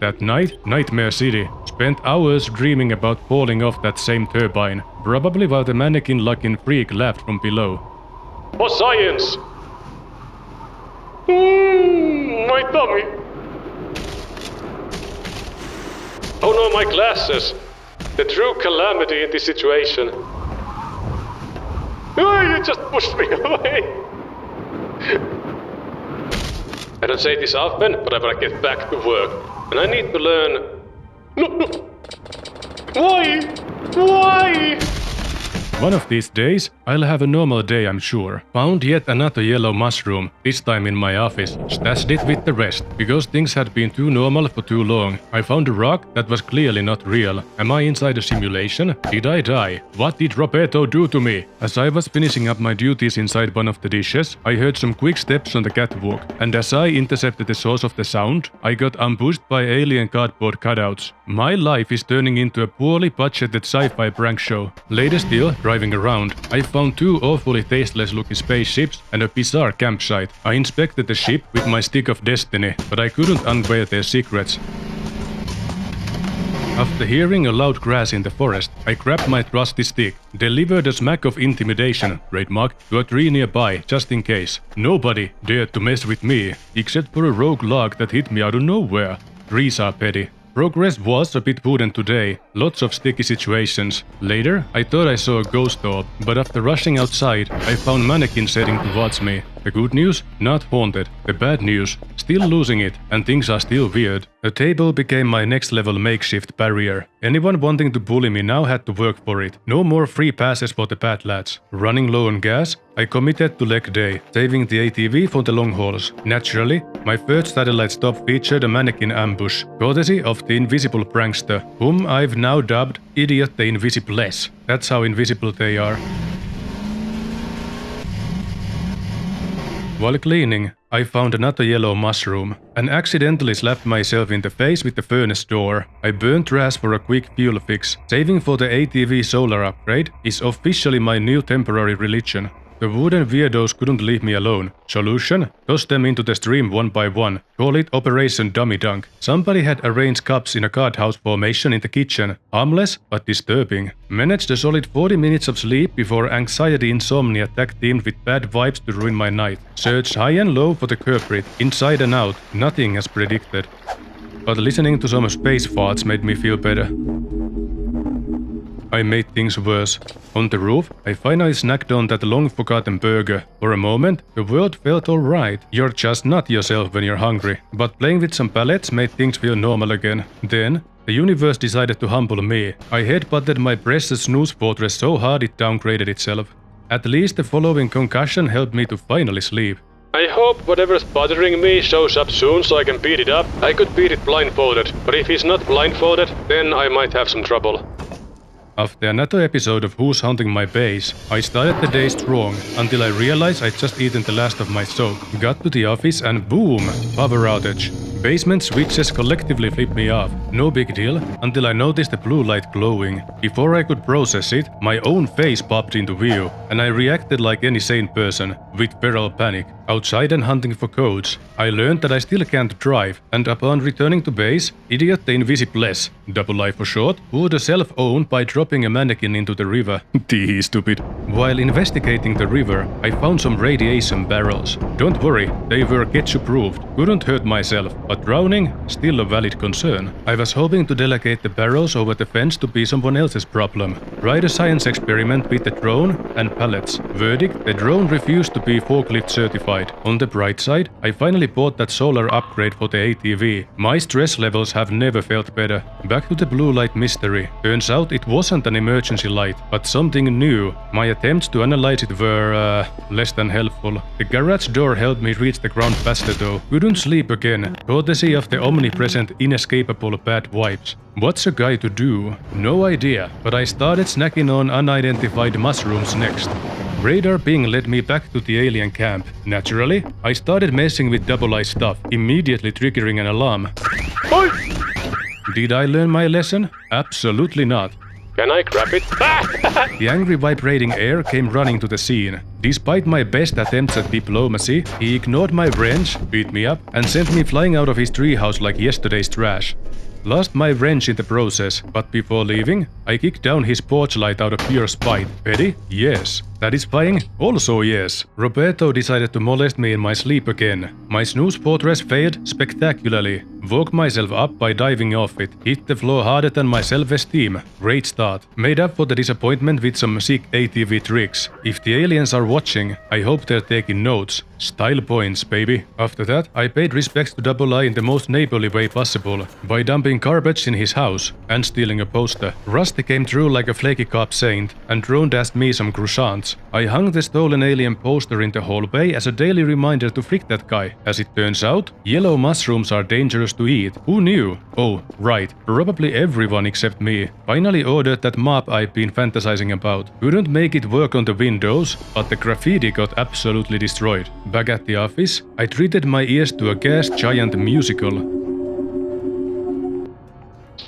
That night, Nightmare City. Spent hours dreaming about falling off that same turbine, probably while the mannequin-looking freak laughed from below. For science! My tummy! Oh no, my glasses! The true calamity in this situation. Oh, you just pushed me away! I don't say this often, but I wanna get back to work. And I need to learn... No! Why? Why? One of these days, I'll have a normal day, I'm sure. Found yet another yellow mushroom, this time in my office. Stashed it with the rest, because things had been too normal for too long. I found a rock that was clearly not real. Am I inside a simulation? Did I die? What did Roberto do to me? As I was finishing up my duties inside one of the dishes, I heard some quick steps on the catwalk, and as I intercepted the source of the sound, I got ambushed by alien cardboard cutouts. My life is turning into a poorly budgeted sci-fi prank show. Later still, driving around, I found two awfully tasteless looking spaceships and a bizarre campsite. I inspected the ship with my stick of destiny, but I couldn't unveil their secrets. After hearing a loud crash in the forest, I grabbed my trusty stick, delivered a smack of intimidation, trademark, to a tree nearby, just in case. Nobody dared to mess with me, except for a rogue log that hit me out of nowhere. Trees are petty. Progress was a bit wooden today, lots of sticky situations. Later, I thought I saw a ghost orb, but after rushing outside, I found mannequins heading towards me. The good news? Not haunted. The bad news? Still losing it, and things are still weird. A table became my next level makeshift barrier. Anyone wanting to bully me now had to work for it. No more free passes for the bad lads. Running low on gas, I committed to leg day, saving the ATV for the long hauls. Naturally, my first satellite stop featured a mannequin ambush, courtesy of the invisible prankster, whom I've now dubbed Idiot the Invisibless. That's how invisible they are. While cleaning, I found another yellow mushroom, and accidentally slapped myself in the face with the furnace door. I burned trash for a quick fuel fix. Saving for the ATV solar upgrade is officially my new temporary religion. The wooden weirdos couldn't leave me alone. Solution? Toss them into the stream one by one. Call it Operation Dummy Dunk. Somebody had arranged cups in a guardhouse formation in the kitchen. Harmless, but disturbing. Managed a solid 40 minutes of sleep before anxiety insomnia tag-teamed with bad vibes to ruin my night. Searched high and low for the culprit, inside and out, nothing as predicted. But listening to some space farts made me feel better. I made things worse. On the roof, I finally snacked on that long-forgotten burger. For a moment, the world felt alright. You're just not yourself when you're hungry. But playing with some pellets made things feel normal again. Then, the universe decided to humble me. I headbutted my precious snooze fortress so hard it downgraded itself. At least the following concussion helped me to finally sleep. I hope whatever's bothering me shows up soon so I can beat it up. I could beat it blindfolded, but if he's not blindfolded, then I might have some trouble. After another episode of Who's Hunting My Base, I started the day strong, until I realized I'd just eaten the last of my soap. Got to the office and boom! Power outage. Basement switches collectively flipped me off. No big deal, until I noticed the blue light glowing. Before I could process it, my own face popped into view, and I reacted like any sane person, with feral panic. Outside and hunting for codes, I learned that I still can't drive, and upon returning to base, Idiot the Invisibless, double I for short, pulled a self-own by dropping a mannequin into the river. Tee stupid. While investigating the river, I found some radiation barrels. Don't worry, they were Ketchu-proofed. Couldn't hurt myself, but drowning? Still a valid concern. I was hoping to delegate the barrels over the fence to be someone else's problem. Tried a science experiment with the drone and pallets. Verdict, the drone refused to be forklift certified. On the bright side, I finally bought that solar upgrade for the ATV. My stress levels have never felt better. Back to the blue light mystery. Turns out it wasn't an emergency light, but something new. My attempts to analyze it were, less than helpful. The garage door helped me reach the ground faster though. Couldn't sleep again, courtesy of the omnipresent inescapable bad vibes. What's a guy to do? No idea, but I started snacking on unidentified mushrooms next. Radar ping led me back to the alien camp. Naturally, I started messing with Double I stuff, immediately triggering an alarm. Oi! Did I learn my lesson? Absolutely not. Can I grab it? The angry vibrating air came running to the scene. Despite my best attempts at diplomacy, he ignored my wrench, beat me up, and sent me flying out of his treehouse like yesterday's trash. Lost my wrench in the process, but before leaving, I kicked down his porch light out of pure spite. Petty? Yes. Satisfying? Also yes. Roberto decided to molest me in my sleep again. My snooze fortress failed spectacularly. Woke myself up by diving off it. Hit the floor harder than my self-esteem. Great start. Made up for the disappointment with some sick ATV tricks. If the aliens are watching, I hope they're taking notes. Style points, baby. After that, I paid respects to Double I in the most neighborly way possible, by dumping garbage in his house and stealing a poster. Rusty came through like a flaky cop saint and droned-assed me some croissants. I hung the stolen alien poster in the hallway as a daily reminder to frick that guy. As it turns out, yellow mushrooms are dangerous to eat. Who knew? Oh, right. Probably everyone except me. Finally ordered that mop I've been fantasizing about. Couldn't make it work on the windows, but the graffiti got absolutely destroyed. Back at the office, I treated my ears to a gas giant musical.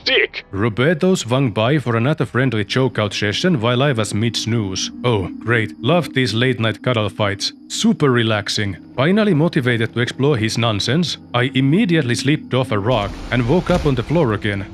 Sick! Roberto swung by for another friendly chokeout session while I was mid-snooze. Oh, great. Love these late-night cuddle fights. Super relaxing. Finally motivated to explore his nonsense, I immediately slipped off a rock and woke up on the floor again.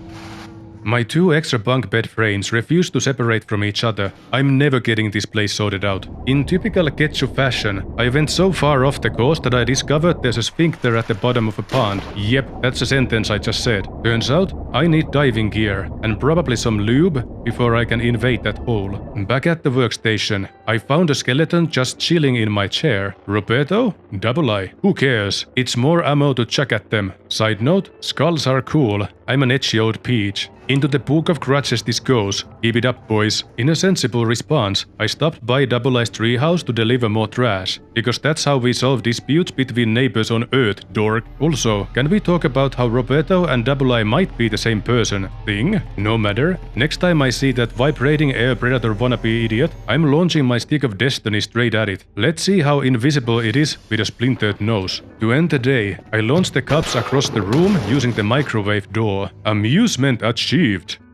My two extra bunk bed frames refused to separate from each other. I'm never getting this place sorted out. In typical Ketchu fashion, I went so far off the course that I discovered there's a sphincter at the bottom of a pond. Yep, that's a sentence I just said. Turns out, I need diving gear, and probably some lube, before I can invade that hole. Back at the workstation, I found a skeleton just chilling in my chair. Roberto? Double I. Who cares? It's more ammo to chuck at them. Side note, skulls are cool. I'm an edgy old peach. Into the book of grudges this goes. Keep it up, boys. In a sensible response, I stopped by Double I's treehouse to deliver more trash. Because that's how we solve disputes between neighbors on Earth, dork. Also, can we talk about how Roberto and Double I might be the same person? Thing? No matter. Next time I see that vibrating air predator wannabe idiot, I'm launching my stick of destiny straight at it. Let's see how invisible it is with a splintered nose. To end the day, I launched the cups across the room using the microwave door. Amusement achieved.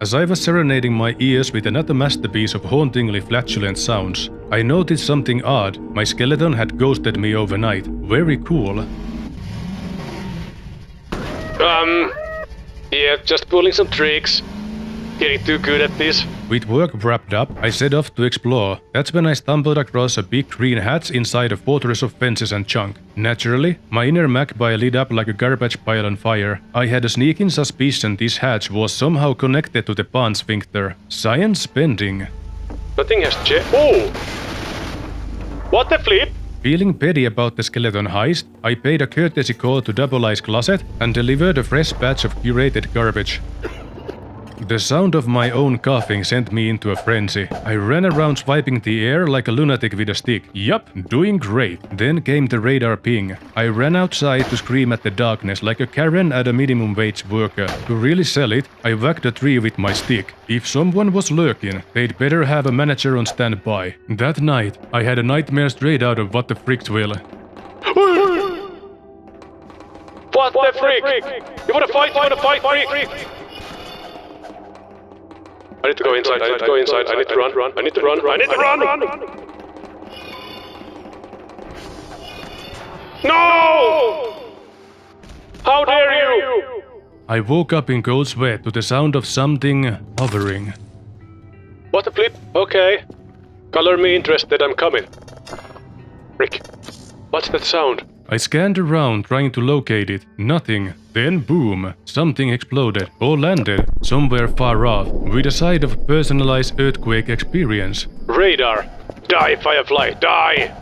As I was serenading my ears with another masterpiece of hauntingly flatulent sounds, I noticed something odd. My skeleton had ghosted me overnight. Very cool. Yeah, just pulling some tricks. Getting too good at this. With work wrapped up, I set off to explore. That's when I stumbled across a big green hatch inside a fortress of fences and junk. Naturally, my inner magpie lit up like a garbage pile on fire. I had a sneaking suspicion this hatch was somehow connected to the pond sphincter. Science pending. Nothing has changed. Oh! What the flip? Feeling petty about the skeleton heist, I paid a courtesy call to Double I's closet and delivered a fresh batch of curated garbage. The sound of my own coughing sent me into a frenzy. I ran around swiping the air like a lunatic with a stick. Yup, doing great. Then came the radar ping. I ran outside to scream at the darkness like a Karen at a minimum wage worker. To really sell it, I whacked a tree with my stick. If someone was lurking, they'd better have a manager on standby. That night, I had a nightmare straight out of What the Frick's Will. What the frick? You wanna fight, freak? I need to go inside, I need to run. No! How dare you! I woke up in cold sweat to the sound of something hovering. What the flip? Okay. Color me interested, I'm coming. Rick, what's that sound? I scanned around trying to locate it. Nothing. Then boom, something exploded or landed somewhere far off with a side of personalized earthquake experience. Radar! Die, Firefly, die!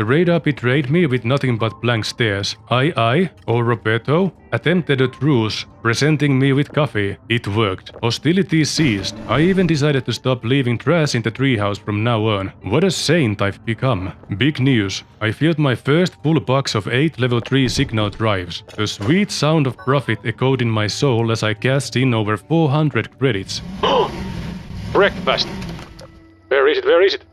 The radar betrayed me with nothing but blank stares. Or Roberto, attempted a truce, presenting me with coffee. It worked. Hostilities ceased. I even decided to stop leaving trash in the treehouse from now on. What a saint I've become. Big news. I filled my first full box of 8 level 3 signal drives. The sweet sound of profit echoed in my soul as I cashed in over 400 credits. Breakfast! Where is it? Where is it?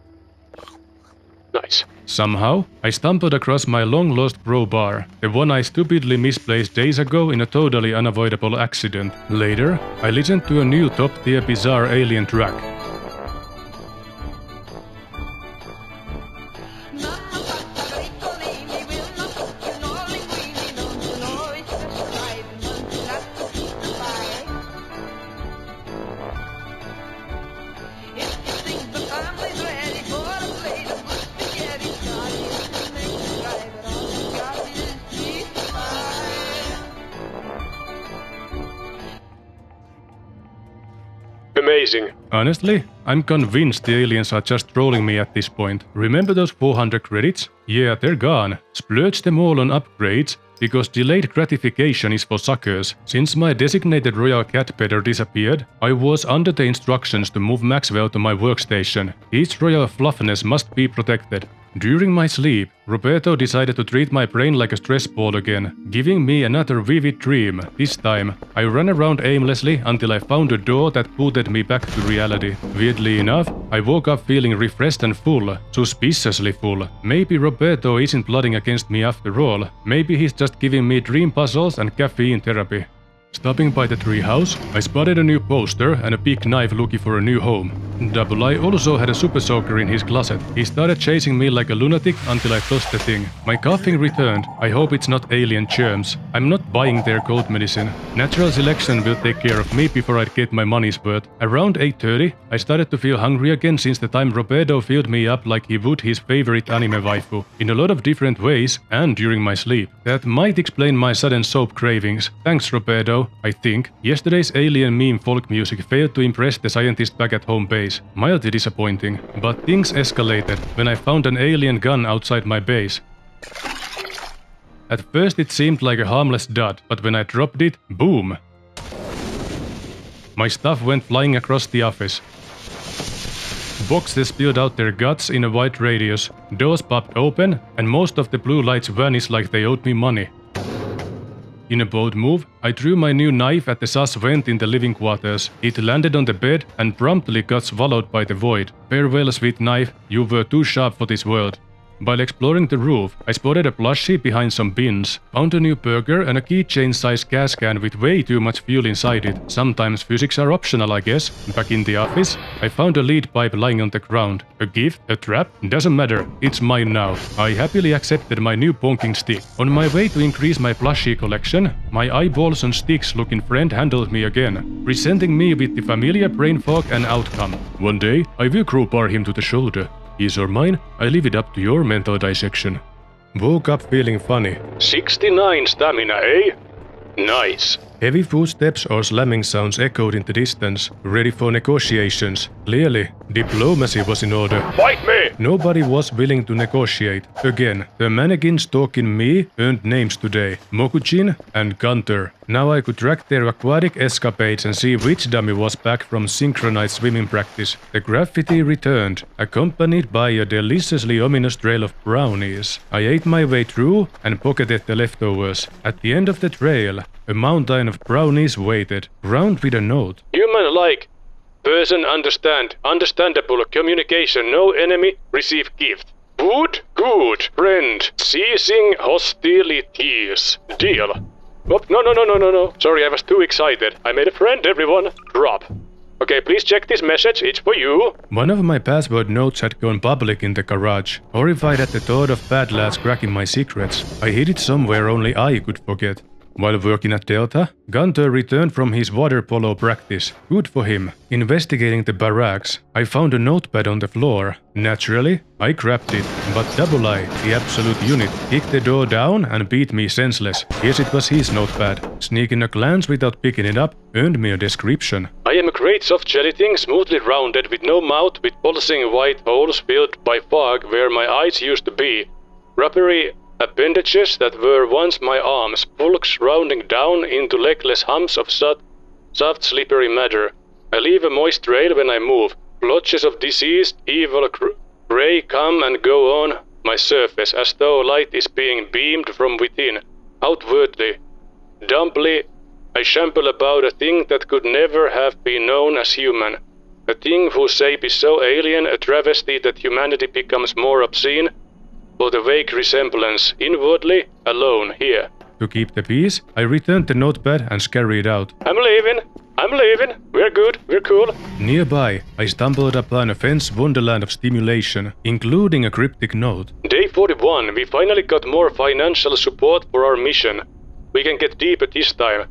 Nice. Somehow, I stumbled across my long-lost crowbar, the one I stupidly misplaced days ago in a totally unavoidable accident. Later, I listened to a new top-tier bizarre alien track. Amazing. Honestly, I'm convinced the aliens are just trolling me at this point. Remember those 400 credits? Yeah, they're gone. Splurge them all on upgrades, because delayed gratification is for suckers. Since my designated royal cat petter disappeared, I was under the instructions to move Maxwell to my workstation. His royal fluffiness must be protected. During my sleep, Roberto decided to treat my brain like a stress ball again, giving me another vivid dream. This time, I ran around aimlessly until I found a door that booted me back to reality. Weirdly enough, I woke up feeling refreshed and full, suspiciously full. Maybe Roberto isn't plotting against me after all. Maybe he's just giving me dream puzzles and caffeine therapy. Stopping by the treehouse, I spotted a new poster and a big knife looking for a new home. Double I also had a super soaker in his closet. He started chasing me like a lunatic until I tossed the thing. My coughing returned. I hope it's not alien germs. I'm not buying their cold medicine. Natural selection will take care of me before I get my money's worth. Around 8:30, I started to feel hungry again since the time Roberto filled me up like he would his favorite anime waifu. In a lot of different ways and during my sleep. That might explain my sudden soap cravings. Thanks, Roberto. I think. Yesterday's alien meme folk music failed to impress the scientist back at home base. Mildly disappointing. But things escalated when I found an alien gun outside my base. At first it seemed like a harmless dud, but when I dropped it, boom! My stuff went flying across the office. Boxes spilled out their guts in a wide radius, doors popped open, and most of the blue lights vanished like they owed me money. In a bold move, I threw my new knife at the sus vent in the living quarters. It landed on the bed and promptly got swallowed by the void. Farewell, sweet knife, you were too sharp for this world. While exploring the roof, I spotted a plushie behind some bins, found a new burger and a keychain-sized gas can with way too much fuel inside it. Sometimes physics are optional, I guess. Back in the office, I found a lead pipe lying on the ground. A gift? A trap? Doesn't matter. It's mine now. I happily accepted my new bonking stick. On my way to increase my plushie collection, my eyeballs and sticks-looking friend handled me again, presenting me with the familiar brain fog and outcome. One day, I will crowbar him to the shoulder. His or mine, I leave it up to your mental dissection. Woke up feeling funny. 69 stamina, eh? Nice. Heavy footsteps or slamming sounds echoed in the distance, ready for negotiations. Clearly, diplomacy was in order. Fight me! Nobody was willing to negotiate. Again, the mannequins stalking me earned names today, Mokujin and Gunter. Now I could track their aquatic escapades and see which dummy was back from synchronized swimming practice. The graffiti returned, accompanied by a deliciously ominous trail of brownies. I ate my way through and pocketed the leftovers. At the end of the trail, a mountain of brownies waited, round with a note. Human-like. Person understandable communication, no enemy, receive gift. Good, good, friend, ceasing hostilities. Deal. Oh, no. Sorry, I was too excited. I made a friend, everyone. Drop. Okay, please check this message, it's for you. One of my password notes had gone public in the garage. Horrified at the thought of bad lads cracking my secrets, I hid it somewhere only I could forget. While working at Delta, Gunter returned from his water polo practice. Good for him. Investigating the barracks, I found a notepad on the floor. Naturally, I grabbed it, but Double I, the absolute unit, kicked the door down and beat me senseless. Yes, it was his notepad. Sneaking a glance without picking it up earned me a description. I am a great soft jelly thing, smoothly rounded, with no mouth, with pulsing white holes filled by fog where my eyes used to be. Rubbery appendages that were once my arms, bulks rounding down into legless humps of soft slippery matter. I leave a moist trail when I move. Blotches of diseased, evil grey come and go on my surface, as though light is being beamed from within, outwardly. Dumbly, I shamble about a thing that could never have been known as human. A thing whose shape is so alien, a travesty that humanity becomes more obscene, for the vague resemblance, inwardly, alone, here. To keep the peace, I returned the notepad and scurried out. I'm leaving. We're good. We're cool. Nearby, I stumbled upon a fence wonderland of stimulation, including a cryptic note. Day 41, we finally got more financial support for our mission. We can get deeper this time.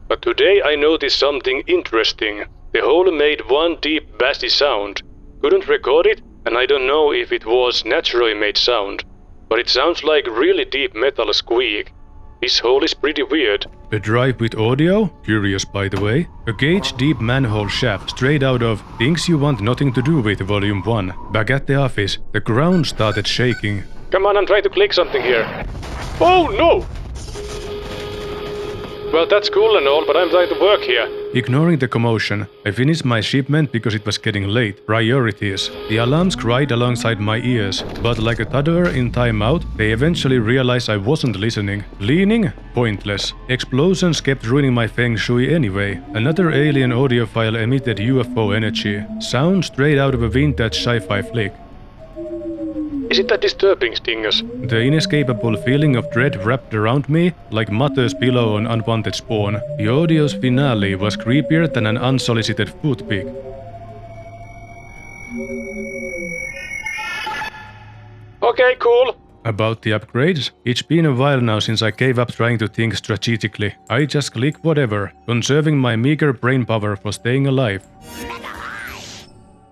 But today I noticed something interesting. The hole made one deep bassy sound. Couldn't record it, and I don't know if it was naturally made sound. But it sounds like really deep metal squeak. This hole is pretty weird. A drive with audio? Curious by the way. A gauge-deep manhole shaft straight out of Things You Want Nothing to Do With Volume 1. Back at the office, the ground started shaking. Come on, I'm trying to click something here. Oh no! Well, that's cool and all, but I'm trying to work here. Ignoring the commotion, I finished my shipment because it was getting late. Priorities. The alarms cried alongside my ears, but like a toddler in timeout, they eventually realized I wasn't listening. Leaning? Pointless. Explosions kept ruining my feng shui anyway. Another alien audio file emitted UFO energy. Sound straight out of a vintage sci-fi flick. Is it that disturbing, Stingers? The inescapable feeling of dread wrapped around me like mother's pillow on unwanted spawn. The audio's finale was creepier than an unsolicited foot pic. Okay, cool. About the upgrades, it's been a while now since I gave up trying to think strategically. I just click whatever, conserving my meager brain power for staying alive.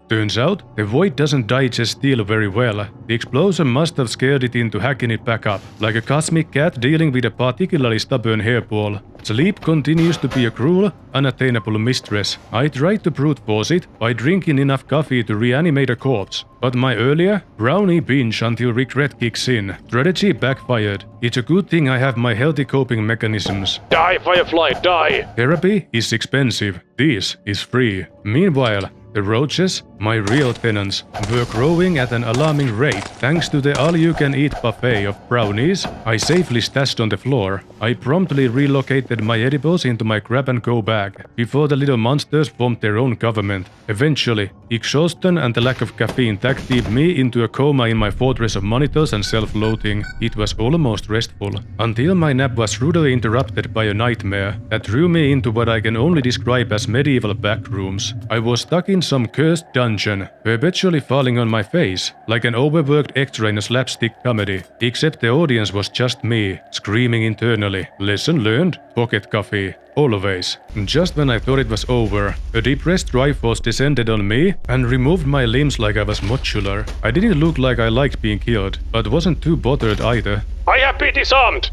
Turns out, the void doesn't digest steel very well. The explosion must have scared it into hacking it back up, like a cosmic cat dealing with a particularly stubborn hairball. Sleep continues to be a cruel, unattainable mistress. I tried to brute force it by drinking enough coffee to reanimate a corpse, but my earlier, brownie binge until regret kicks in. Strategy backfired. It's a good thing I have my healthy coping mechanisms. Die, Firefly, die! Therapy is expensive. This is free. Meanwhile, the roaches, my real tenants, were growing at an alarming rate thanks to the all-you-can-eat buffet of brownies I safely stashed on the floor. I promptly relocated my edibles into my grab-and-go bag before the little monsters formed their own government. Eventually, exhaustion and the lack of caffeine tag-teamed me into a coma in my fortress of monitors and self-loathing. It was almost restful, until my nap was rudely interrupted by a nightmare that drew me into what I can only describe as medieval backrooms. I was stuck in some cursed dungeon, perpetually falling on my face, like an overworked extra in a slapstick comedy, except the audience was just me, screaming internally. Lesson learned, pocket coffee, always. Just when I thought it was over, a depressed Triforce descended on me and removed my limbs like I was modular. I didn't look like I liked being killed, but wasn't too bothered either. I have been disarmed!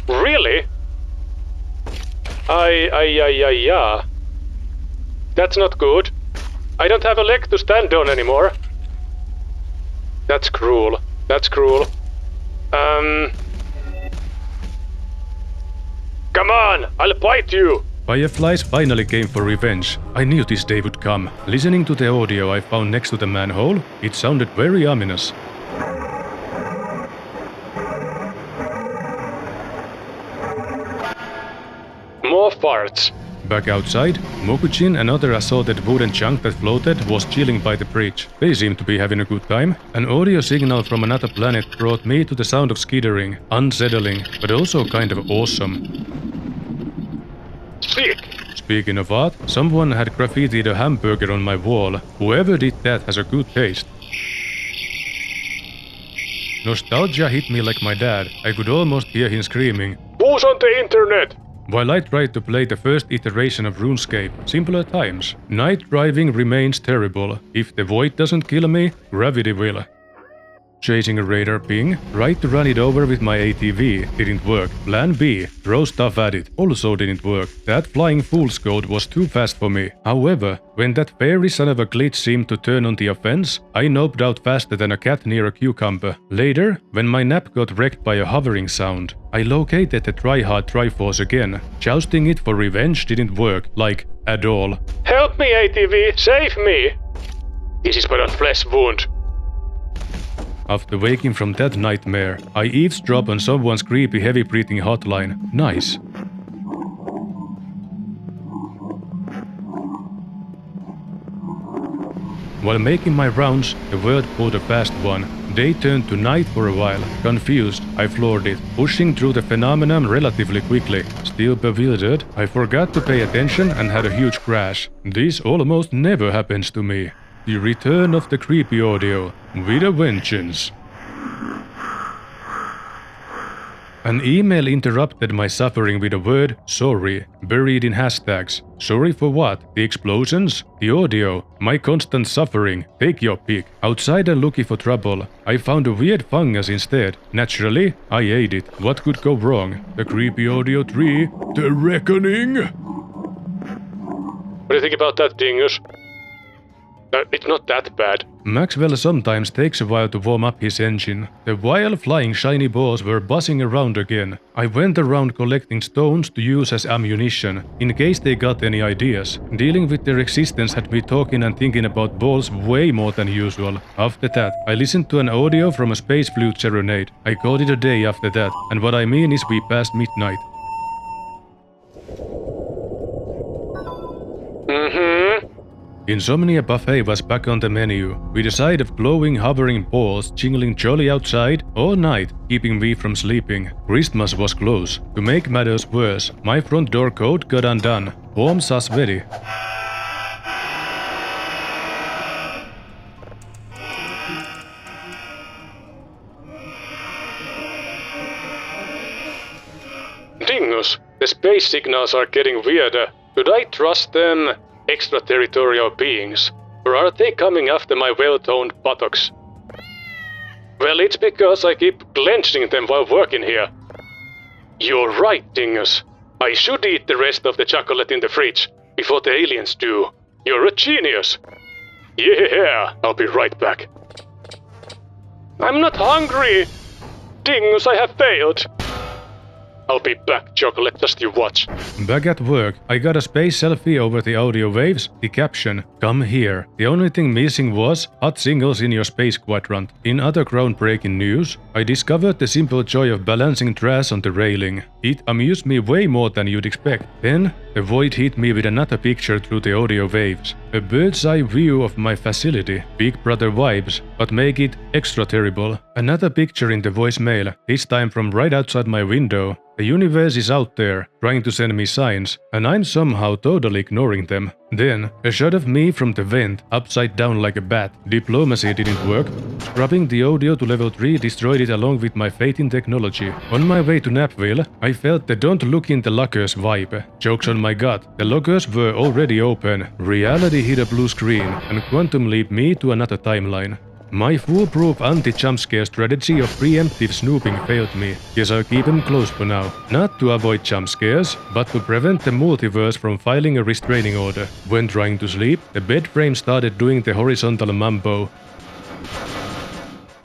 Really? Yeah. That's not good. I don't have a leg to stand on anymore. That's cruel. Come on, I'll bite you! Fireflies finally came for revenge. I knew this day would come. Listening to the audio I found next to the manhole, it sounded very ominous. More farts. Back outside, Mokujin and other assorted wooden junk that floated was chilling by the bridge. They seemed to be having a good time. An audio signal from another planet brought me to the sound of skittering, unsettling, but also kind of awesome. Sick! Speaking of art, someone had graffitied a hamburger on my wall. Whoever did that has a good taste. Nostalgia hit me like my dad. I could almost hear him screaming, "Who's on the internet?" While I tried to play the first iteration of RuneScape, simpler times. Night driving remains terrible. If the void doesn't kill me, gravity will. chasing a radar ping. Tried to run it over with my ATV, didn't work. Plan B, throw stuff at it, also didn't work. That flying fool's code was too fast for me. However, when that fairy son of a glitch seemed to turn on the offense, I noped out faster than a cat near a cucumber. Later, when my nap got wrecked by a hovering sound, I located the tryhard Triforce again. Jousting it for revenge didn't work, like, at all. Help me, ATV! Save me! This is but a flesh wound. After waking from that nightmare, I eavesdrop on someone's creepy heavy-breathing hotline. Nice. While making my rounds, the world pulled a fast one. Day turned to night for a while. Confused, I floored it, pushing through the phenomenon relatively quickly. Still bewildered, I forgot to pay attention and had a huge crash. This almost never happens to me. The return of the creepy audio, with a vengeance. An email interrupted my suffering with the word sorry, buried in hashtags. Sorry for what? The explosions? The audio? My constant suffering? Take your pick. Outside and looking for trouble, I found a weird fungus instead. Naturally, I ate it. What could go wrong? The creepy audio tree? The reckoning? What do you think about that, Dingus? It's not that bad. Maxwell sometimes takes a while to warm up his engine. The wild flying shiny balls were buzzing around again. I went around collecting stones to use as ammunition, in case they got any ideas. Dealing with their existence had me talking and thinking about balls way more than usual. After that, I listened to an audio from a space flute serenade. I called it a day after that, and what I mean is we passed midnight. Insomnia Buffet was back on the menu, with a side of glowing hovering balls jingling jolly outside all night, keeping me from sleeping. Christmas was close. To make matters worse, my front door code got undone. Home sus very. Dingus, the space signals are getting weirder. Should I trust them? Extraterritorial beings, or are they coming after my well-toned buttocks? Well, it's because I keep clenching them while working here. You're right, Dingus. I should eat the rest of the chocolate in the fridge before the aliens do. You're a genius. Yeah, I'll be right back. I'm not hungry. Dingus, I have failed. I'll be back, chocolate, just you watch. Back at work, I got a space selfie over the audio waves, the caption, "Come here." The only thing missing was hot singles in your space quadrant. In other groundbreaking news, I discovered the simple joy of balancing trash on the railing. It amused me way more than you'd expect. Then, the void hit me with another picture through the audio waves. A bird's eye view of my facility. Big Brother vibes, but make it extra terrible. Another picture in the voicemail, this time from right outside my window. The universe is out there, trying to send me signs, and I'm somehow totally ignoring them. Then, a shot of me from the vent, upside down like a bat. Diplomacy didn't work. Scrubbing the audio to level 3 destroyed it along with my faith in technology. On my way to Napville, I felt the don't look in the lockers vibe. Jokes on my gut, the lockers were already open. Reality hit a blue screen, and quantum leaped me to another timeline. My foolproof anti-jumpscare strategy of preemptive snooping failed me. Guess I'll keep them close for now. Not to avoid jump scares, but to prevent the multiverse from filing a restraining order. When trying to sleep, the bed frame started doing the horizontal mambo.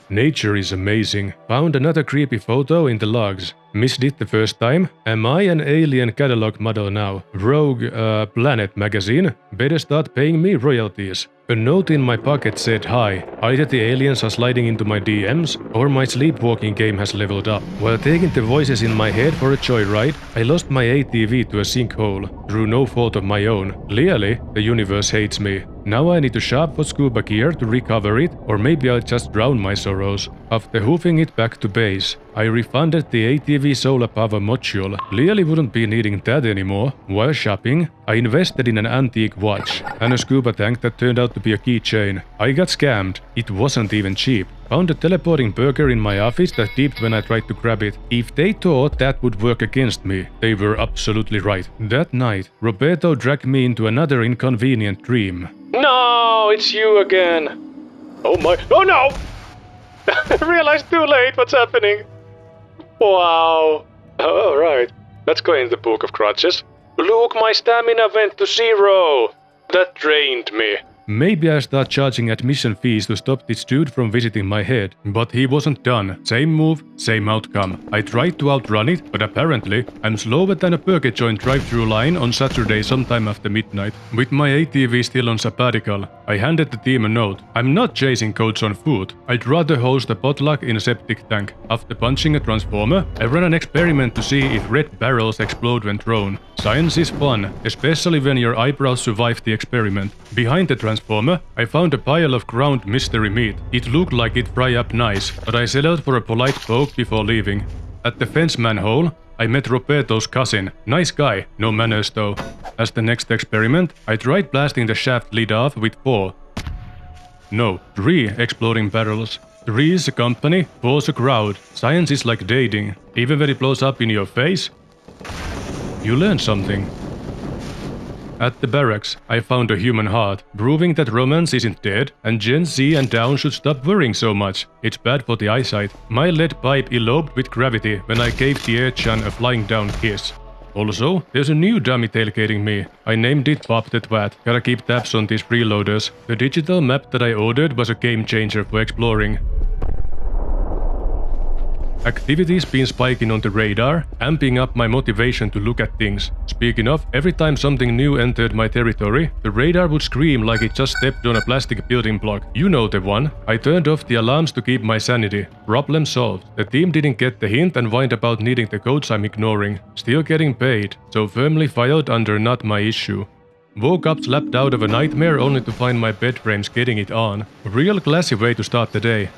Nature is amazing. Found another creepy photo in the logs. Missed it the first time? Am I an alien catalog model now? Rogue, Planet magazine? Better start paying me royalties. A note in my pocket said hi. Either the aliens are sliding into my DMs, or my sleepwalking game has leveled up. While taking the voices in my head for a joyride, I lost my ATV to a sinkhole, through no fault of my own. Clearly, the universe hates me. Now I need to shop for scuba gear to recover it, or maybe I'll just drown my sorrows. After hoofing it back to base, I refunded the ATV solar power module. Clearly wouldn't be needing that anymore. While shopping, I invested in an antique watch and a scuba tank that turned out to be a keychain. I got scammed. It wasn't even cheap. Found a teleporting burger in my office that dipped when I tried to grab it. If they thought that would work against me, they were absolutely right. That night, Roberto dragged me into another inconvenient dream. No, it's you again. Oh my... Oh no! Realized too late what's happening. Wow. Alright, let's go in the Book of Grudges. Look, my stamina went to 0. That drained me. Maybe I start charging admission fees to stop this dude from visiting my head. But he wasn't done. Same move, same outcome. I tried to outrun it, but apparently I'm slower than a burger joint drive-through line on Saturday sometime after midnight. With my ATV still on sabbatical, I handed the team a note. I'm not chasing codes on foot. I'd rather host a potluck in a septic tank. After punching a transformer, I ran an experiment to see if red barrels explode when thrown. Science is fun, especially when your eyebrows survive the experiment. Behind the transformer, I found a pile of ground mystery meat. It looked like it'd fry up nice, but I settled for a polite poke before leaving. At the fence manhole, I met Roberto's cousin. Nice guy, no manners though. As the next experiment, I tried blasting the shaft lid off with 3 exploding barrels. 3 is a company, 4's a crowd. Science is like dating. Even when it blows up in your face, you learn something. At the barracks, I found a human heart, proving that romance isn't dead, and Gen Z and down should stop worrying so much. It's bad for the eyesight. My lead pipe eloped with gravity when I gave the air-chan a flying down kiss. Also, there's a new dummy tailgating me. I named it Bob the Twat. Gotta keep tabs on these freeloaders. The digital map that I ordered was a game changer for exploring. Activity's been spiking on the radar, amping up my motivation to look at things. Speaking of, every time something new entered my territory, the radar would scream like it just stepped on a plastic building block. You know the one. I turned off the alarms to keep my sanity. Problem solved. The team didn't get the hint and whined about needing the codes I'm ignoring. Still getting paid, so firmly filed under not my issue. Woke up slapped out of a nightmare only to find my bed frames getting it on. Real classy way to start the day.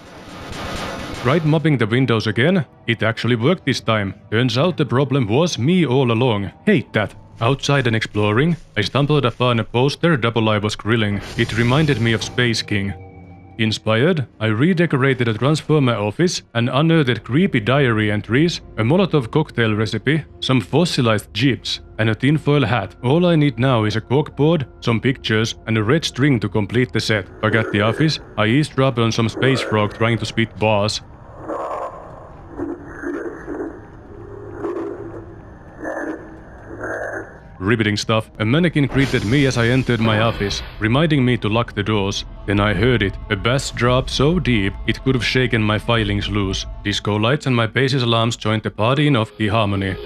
Tried mopping the windows again. It actually worked this time. Turns out the problem was me all along. Hate that. Outside and exploring, I stumbled upon a poster Double I was grilling. It reminded me of Space King. Inspired, I redecorated a transformer office and unearthed creepy diary entries, a Molotov cocktail recipe, some fossilized jeeps, and a tinfoil hat. All I need now is a corkboard, some pictures, and a red string to complete the set. Back at the office, I eavesdropped on some space frog trying to spit bars. Riveting stuff. A mannequin greeted me as I entered my office, reminding me to lock the doors. Then I heard it, a bass drop so deep it could have shaken my filings loose. Disco lights and my bass's alarms joined the party in off-key harmony.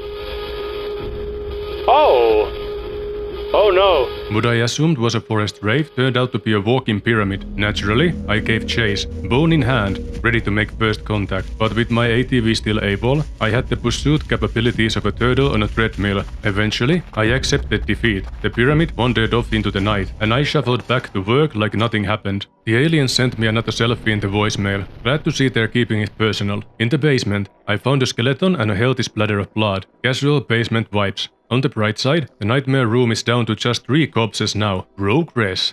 Oh no. What I assumed was a forest rave turned out to be a walking pyramid. Naturally, I gave chase, bone in hand, ready to make first contact. But with my ATV still able, I had the pursuit capabilities of a turtle on a treadmill. Eventually, I accepted defeat. The pyramid wandered off into the night, and I shuffled back to work like nothing happened. The aliens sent me another selfie in the voicemail. Glad to see they're keeping it personal. In the basement, I found a skeleton and a healthy splatter of blood. Casual basement vibes. On the bright side, the nightmare room is down to just 3 corpses now. Progress.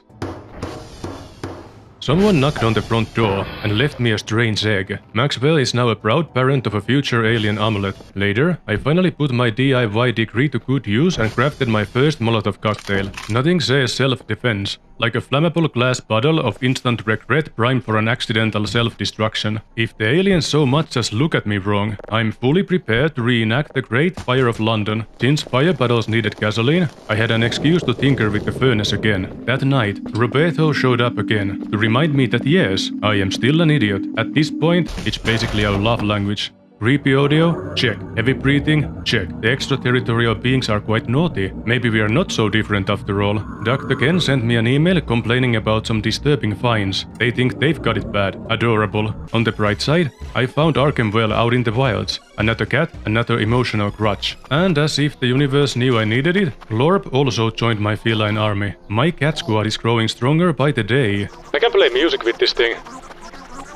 Someone knocked on the front door and left me a strange egg. Maxwell is now a proud parent of a future alien omelette. Later, I finally put my DIY degree to good use and crafted my first Molotov cocktail. Nothing says self-defense like a flammable glass bottle of instant regret primed for an accidental self-destruction. If the aliens so much as look at me wrong, I'm fully prepared to reenact the Great Fire of London. Since fire battles needed gasoline, I had an excuse to tinker with the furnace again. That night, Roberto showed up again to remind me that yes, I am still an idiot. At this point, it's basically our love language. Creepy audio? Check. Heavy breathing? Check. The extraterritorial beings are quite naughty. Maybe we are not so different after all. Dr. Ken sent me an email complaining about some disturbing finds. They think they've got it bad. Adorable. On the bright side, I found Arkhamwell out in the wilds. Another cat, another emotional crutch. And as if the universe knew I needed it, Glorp also joined my feline army. My cat squad is growing stronger by the day. I can play music with this thing.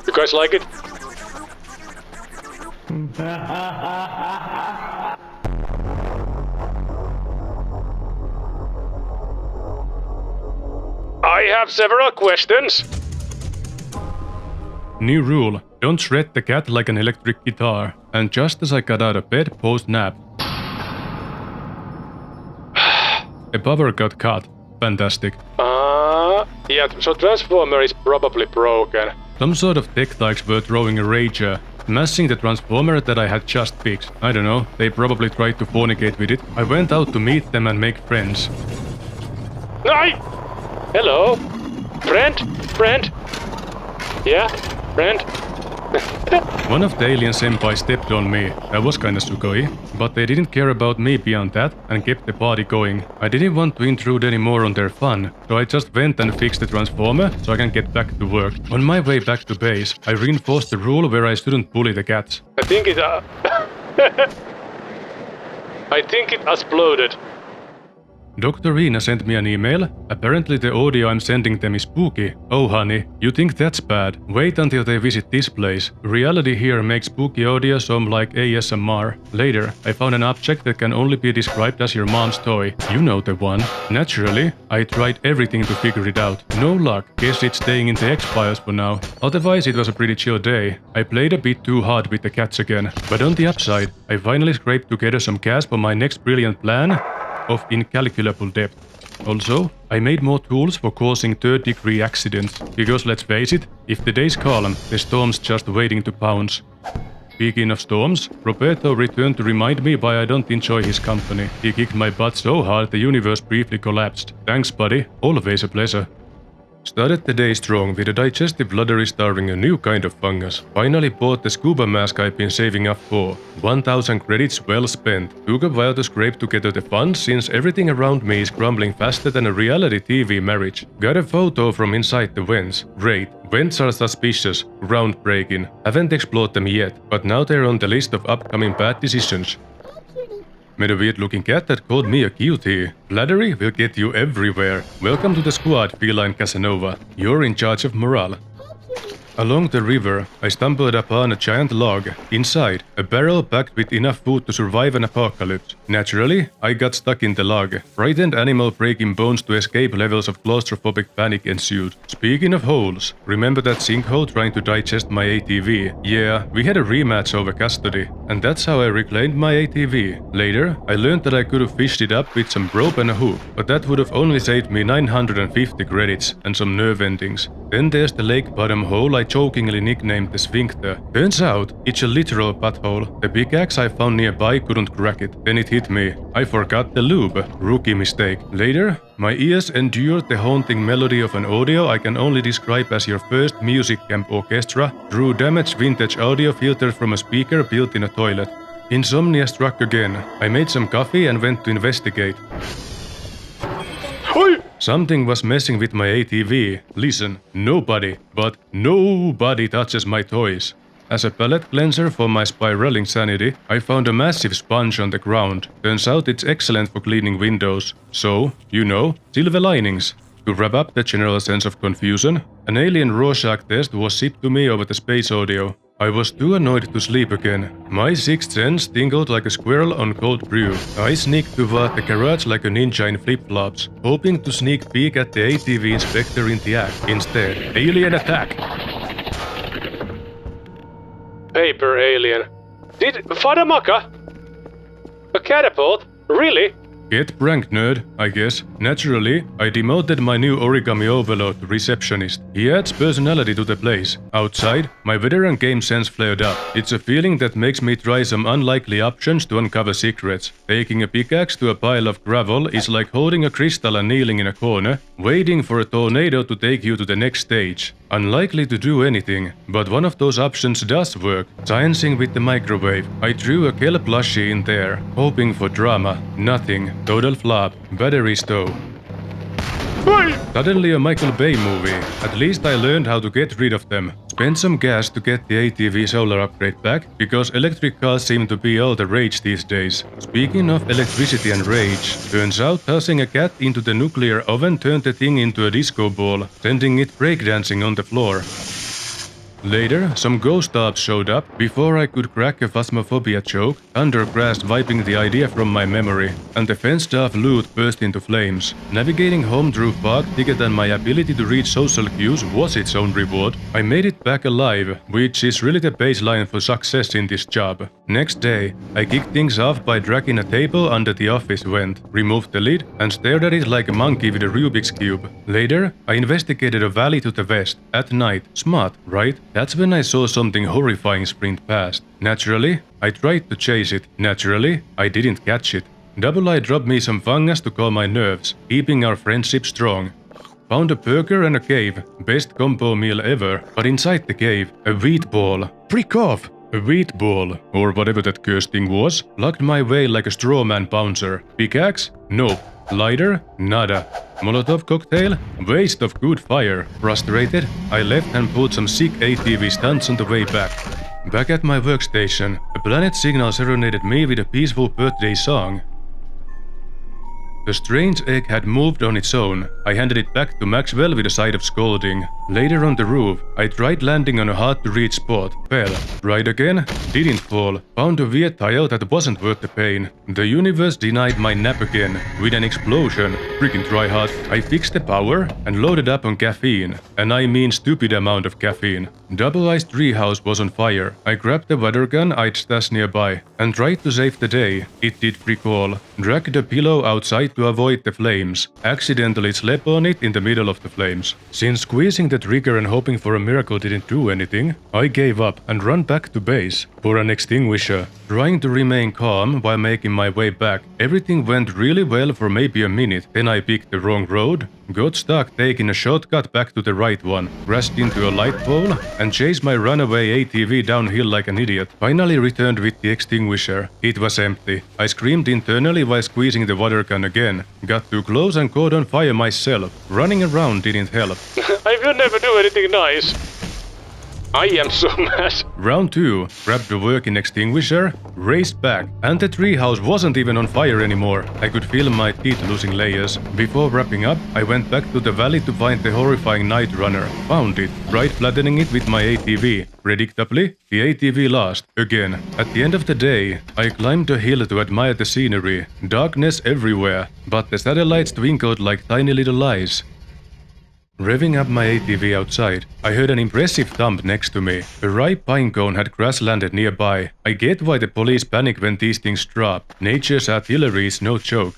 You guys like it? I have several questions. New rule. Don't shred the cat like an electric guitar. And just as I got out of bed post-nap, a power got cut. Fantastic. Yeah, so transformer is probably broken. Some sort of tech types were throwing a rager, smashing the transformer that I had just fixed. I don't know, they probably tried to fornicate with it. I went out to meet them and make friends. Hi! Hello? Friend? Friend? Yeah? Friend? One of the alien senpai stepped on me. That was kinda sugoi. But they didn't care about me beyond that and kept the party going. I didn't want to intrude any more on their fun, so I just went and fixed the transformer so I can get back to work. On my way back to base, I reinforced the rule where I shouldn't bully the cats. I think it I think it exploded. Dr. Rina sent me an email. Apparently the audio I'm sending them is spooky. Oh honey, you think that's bad? Wait until they visit this place. Reality here makes spooky audio sound like ASMR. Later, I found an object that can only be described as your mom's toy. You know the one. Naturally, I tried everything to figure it out. No luck. Guess it's staying in the X-Files for now. Otherwise, it was a pretty chill day. I played a bit too hard with the cats again. But on the upside, I finally scraped together some cash for my next brilliant plan of incalculable depth. Also, I made more tools for causing third-degree accidents, because let's face it, if the day's calm, the storm's just waiting to pounce. Speaking of storms, Roberto returned to remind me why I don't enjoy his company. He kicked my butt so hard the universe briefly collapsed. Thanks buddy, always a pleasure. Started the day strong with a digestive lottery starring a new kind of fungus. Finally bought the scuba mask I've been saving up for. 1000 credits well spent. Took a while to scrape together the funds since everything around me is crumbling faster than a reality TV marriage. Got a photo from inside the vents. Great. Vents are suspicious. Groundbreaking. Haven't explored them yet, but now they're on the list of upcoming bad decisions. Met a weird-looking cat that called me a cutie. Flattery will get you everywhere. Welcome to the squad, Feline Casanova. You're in charge of morale. Along the river, I stumbled upon a giant log. Inside, a barrel packed with enough food to survive an apocalypse. Naturally, I got stuck in the log. Frightened animal breaking bones to escape levels of claustrophobic panic ensued. Speaking of holes, remember that sinkhole trying to digest my ATV? Yeah, we had a rematch over custody, and that's how I reclaimed my ATV. Later, I learned that I could have fished it up with some rope and a hook, but that would have only saved me 950 credits and some nerve endings. Then there's the lake bottom hole I jokingly nicknamed the sphincter. Turns out, it's a literal butthole. The pickaxe I found nearby couldn't crack it. Then it hit me. I forgot the lube. Rookie mistake. Later, my ears endured the haunting melody of an audio I can only describe as your first music camp orchestra through damaged vintage audio filtered from a speaker built in a toilet. Insomnia struck again. I made some coffee and went to investigate. Something was messing with my ATV. Listen, nobody touches my toys. As a palate cleanser for my spiraling sanity, I found a massive sponge on the ground. Turns out it's excellent for cleaning windows. So, you know, silver linings. To wrap up the general sense of confusion, an alien Rorschach test was shipped to me over the space audio. I was too annoyed to sleep again. My sixth sense tingled like a squirrel on cold brew. I sneaked toward the garage like a ninja in flip-flops, hoping to sneak peek at the ATV inspector in the act. Instead, alien attack! Paper alien. Did Fadamaka? A catapult? Really? Get pranked, nerd, I guess. Naturally, I demoted my new origami overlord to receptionist. He adds personality to the place. Outside, my veteran game sense flared up. It's a feeling that makes me try some unlikely options to uncover secrets. Taking a pickaxe to a pile of gravel is like holding a crystal and kneeling in a corner, waiting for a tornado to take you to the next stage. Unlikely to do anything, but one of those options does work. Sciencing with the microwave. I threw a Kel plushie in there, hoping for drama. Nothing. Total flop. Battery stove. Suddenly a Michael Bay movie. At least I learned how to get rid of them. Spent some gas to get the ATV solar upgrade back, because electric cars seem to be all the rage these days. Speaking of electricity and rage, turns out tossing a cat into the nuclear oven turned the thing into a disco ball, sending it breakdancing on the floor. Later, some ghost orbs showed up. Before I could crack a phasmophobia joke, thunder crashed, wiping the idea from my memory, and the fenced-off loot burst into flames. Navigating home through fog thicker than my ability to read social cues was its own reward. I made it back alive, which is really the baseline for success in this job. Next day, I kicked things off by dragging a table under the office vent, removed the lid, and stared at it like a monkey with a Rubik's Cube. Later, I investigated a valley to the west. At night. Smart, right? That's when I saw something horrifying sprint past. Naturally, I tried to chase it. Naturally, I didn't catch it. Double I dropped me some fungus to calm my nerves, keeping our friendship strong. Found a burger and a cave. Best combo meal ever. But inside the cave, a wheat ball. Freak off! A wheat ball, or whatever that cursed thing was, locked my way like a strawman bouncer. Pickaxe? Nope. Lighter? Nada. Molotov cocktail? Waste of good fire. Frustrated, I left and put some sick ATV stunts on the way back. Back at my workstation, a planet signal serenaded me with a peaceful birthday song. The strange egg had moved on its own. I handed it back to Maxwell with a side of scolding. Later on the roof, I tried landing on a hard-to-reach spot. Fell. Tried again. Didn't fall. Found a weird tile that wasn't worth the pain. The universe denied my nap again. With an explosion. Freaking tryhard. I fixed the power and loaded up on caffeine. And I mean stupid amount of caffeine. Double-iced treehouse was on fire. I grabbed the water gun I'd stashed nearby and tried to save the day. It did freak all. Dragged a pillow outside to avoid the flames. Accidentally slept on it in the middle of the flames. Since squeezing the trigger and hoping for a miracle didn't do anything, I gave up and ran back to base for an extinguisher. Trying to remain calm while making my way back. Everything went really well for maybe a minute, then I picked the wrong road, got stuck taking a shortcut back to the right one, crashed into a light pole, and chased my runaway ATV downhill like an idiot. Finally returned with the extinguisher. It was empty. I screamed internally while squeezing the water gun again. Got too close and caught on fire myself. Running around didn't help. I will never do anything nice. I am so mad. Round 2. Grabbed the working extinguisher, raced back, and the treehouse wasn't even on fire anymore. I could feel my teeth losing layers. Before wrapping up, I went back to the valley to find the horrifying night runner. Found it, tried flattening it with my ATV. Predictably, the ATV lost. Again. At the end of the day, I climbed a hill to admire the scenery. Darkness everywhere, but the satellites twinkled like tiny little eyes. Revving up my ATV outside, I heard an impressive thump next to me. A ripe pine cone had crash-landed nearby. I get why the police panic when these things drop. Nature's artillery is no joke.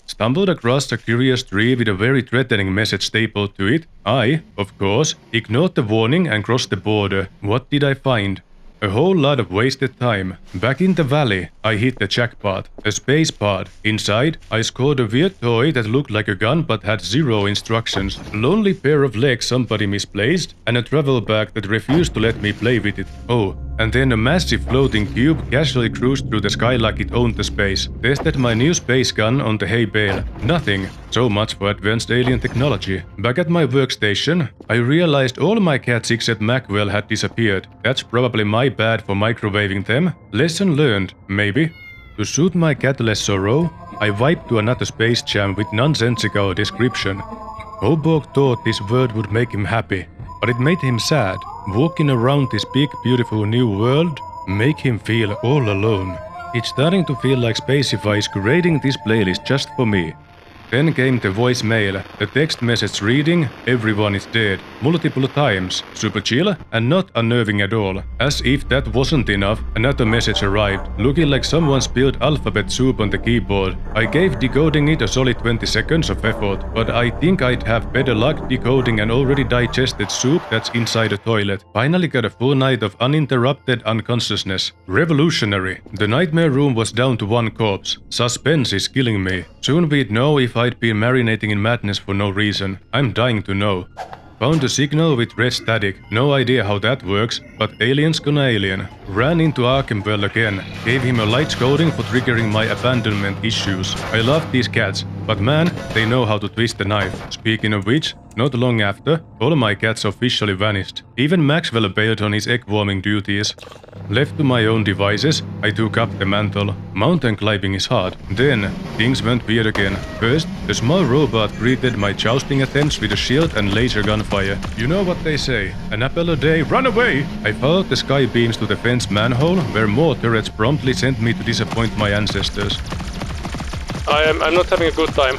Stumbled across a curious tree with a very threatening message stapled to it. I, of course, ignored the warning and crossed the border. What did I find? A whole lot of wasted time. Back in the valley, I hit the jackpot. A space pod. Inside, I scored a weird toy that looked like a gun but had zero instructions. A lonely pair of legs somebody misplaced, and a travel bag that refused to let me play with it. Oh, and then a massive floating cube casually cruised through the sky like it owned the space. Tested my new space gun on the hay bale. Nothing. So much for advanced alien technology. Back at my workstation, I realized all my cats except Macwell had disappeared. That's probably my bad for microwaving them. Lesson learned, maybe. To soothe my catless sorrow, I wiped to another space jam with nonsensical description. Hoborg thought this word would make him happy, but it made him sad. Walking around this big, beautiful new world make him feel all alone. It's starting to feel like Spacify is creating this playlist just for me. Then came the voicemail, a text message reading, "Everyone is dead," multiple times, super chill and not unnerving at all. As if that wasn't enough, another message arrived, looking like someone spilled alphabet soup on the keyboard. I gave decoding it a solid 20 seconds of effort, but I think I'd have better luck decoding an already digested soup that's inside a toilet. Finally got a full night of uninterrupted unconsciousness. Revolutionary. The nightmare room was down to one corpse. Suspense is killing me. Soon we'd know if I'd been marinating in madness for no reason. I'm dying to know. Found a signal with red static. No idea how that works, but alien's gonna alien. Ran into Arkenwell again. Gave him a light scolding for triggering my abandonment issues. I love these cats, but man, they know how to twist the knife. Speaking of which, Not long after, all my cats officially vanished. Even Maxwell bailed on his egg-warming duties. Left to my own devices, I took up the mantle. Mountain climbing is hard. Then, things went weird again. First, a small robot greeted my jousting attempts with a shield and laser gunfire. You know what they say, an apple a day, run away! I followed the sky beams to the fence manhole, where more turrets promptly sent me to disappoint my ancestors. I'm not having a good time.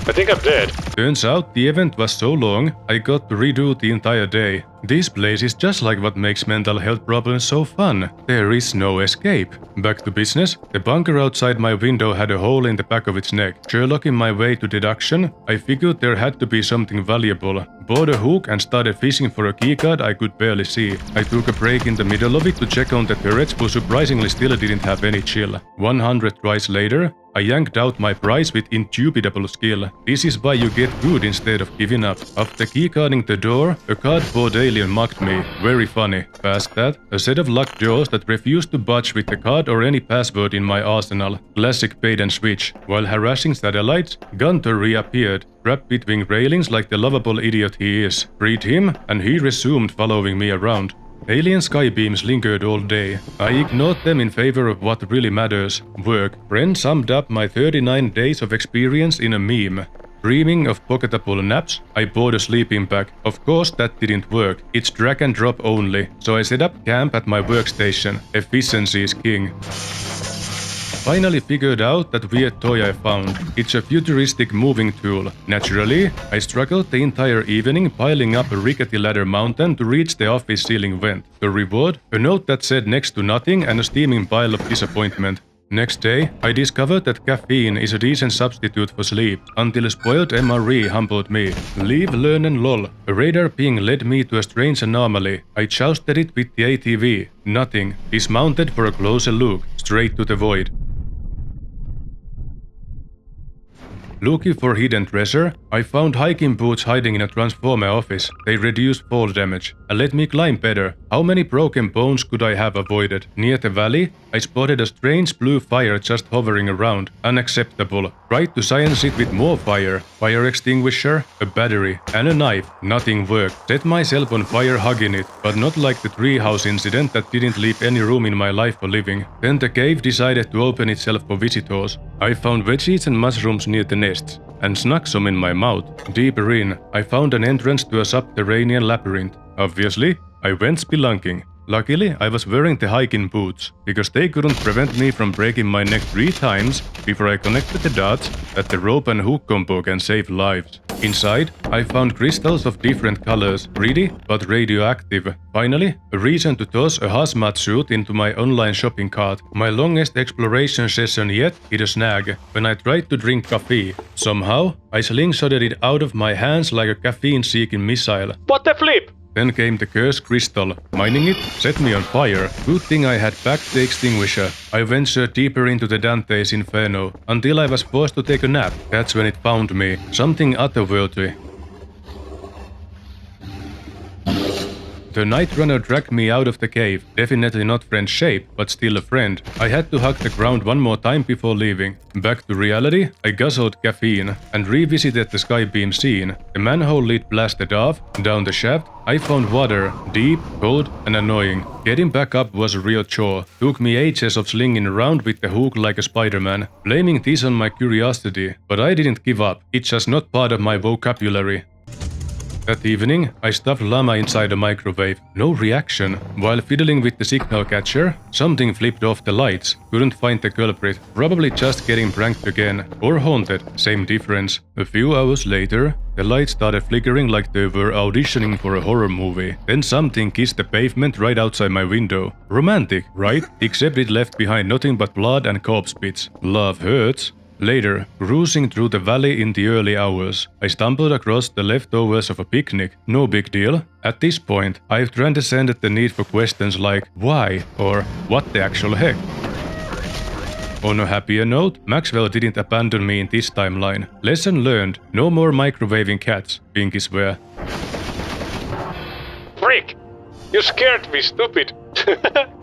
I think I'm dead. Turns out the event was so long, I got to redo the entire day. This place is just like what makes mental health problems so fun. There is no escape. Back to business, the bunker outside my window had a hole in the back of its neck. Sherlocking my way to deduction, I figured there had to be something valuable. Bought a hook and started fishing for a keycard I could barely see. I took a break in the middle of it to check on the turrets, who surprisingly still didn't have any chill. 100 tries later, I yanked out my prize with indubitable skill. This is why you get good instead of giving up. After keycarding the door, a cardboard alien mocked me. Very funny. Past that, a set of locked doors that refused to budge with the card or any password in my arsenal. Classic bait and switch. While harassing satellites, Gunter reappeared, trapped between railings like the lovable idiot he is. Freed him, and he resumed following me around. Alien sky beams lingered all day. I ignored them in favor of what really matters, work. Friend summed up my 39 days of experience in a meme. Dreaming of pocketable naps, I bought a sleeping bag. Of course that didn't work, it's drag and drop only, so I set up camp at my workstation. Efficiency is king. Finally figured out that weird toy I found. It's a futuristic moving tool. Naturally, I struggled the entire evening piling up a rickety ladder mountain to reach the office ceiling vent. The reward? A note that said next to nothing and a steaming pile of disappointment. Next day, I discovered that caffeine is a decent substitute for sleep, until a spoiled MRE humbled me. Leave, learn and lol. A radar ping led me to a strange anomaly. I jousted it with the ATV. Nothing. Dismounted for a closer look. Straight to the void. Looking for hidden treasure, I found hiking boots hiding in a transformer office. They reduced fall damage and let me climb better. How many broken bones could I have avoided? Near the valley, I spotted a strange blue fire just hovering around. Unacceptable. Tried to science it with more fire. Fire extinguisher, a battery, and a knife. Nothing worked. Set myself on fire hugging it, but not like the treehouse incident that didn't leave any room in my life for living. Then the cave decided to open itself for visitors. I found veggies and mushrooms near the nests, and snuck some in my mouth. Deeper in, I found an entrance to a subterranean labyrinth. Obviously, I went spelunking. Luckily, I was wearing the hiking boots, because they couldn't prevent me from breaking my neck 3 times before I connected the dots that the rope and hook combo can save lives. Inside, I found crystals of different colors, pretty but radioactive. Finally, a reason to toss a hazmat suit into my online shopping cart. My longest exploration session yet hit a snag when I tried to drink coffee. Somehow, I slingshotted it out of my hands like a caffeine-seeking missile. What the flip? Then came the cursed crystal. Mining it set me on fire. Good thing I had packed the extinguisher. I ventured deeper into the Dante's Inferno, until I was forced to take a nap. That's when it found me. Something otherworldly. The Night Runner dragged me out of the cave. Definitely not friend shape, but still a friend. I had to hug the ground one more time before leaving. Back to reality, I guzzled caffeine and revisited the skybeam scene. The manhole lid blasted off. Down the shaft, I found water, deep, cold and annoying. Getting back up was a real chore. Took me ages of slinging around with the hook like a Spider-Man. Blaming this on my curiosity, but I didn't give up. It's just not part of my vocabulary. That evening, I stuffed llama inside a microwave. No reaction. While fiddling with the signal catcher, something flipped off the lights. Couldn't find the culprit. Probably just getting pranked again. Or haunted. Same difference. A few hours later, the lights started flickering like they were auditioning for a horror movie. Then something kissed the pavement right outside my window. Romantic, right? Except it left behind nothing but blood and corpse bits. Love hurts. Later, cruising through the valley in the early hours, I stumbled across the leftovers of a picnic. No big deal. At this point, I've transcended the need for questions like why or what the actual heck. On a happier note, Maxwell didn't abandon me in this timeline. Lesson learned, no more microwaving cats, pinky swear. Freak! You scared me, stupid!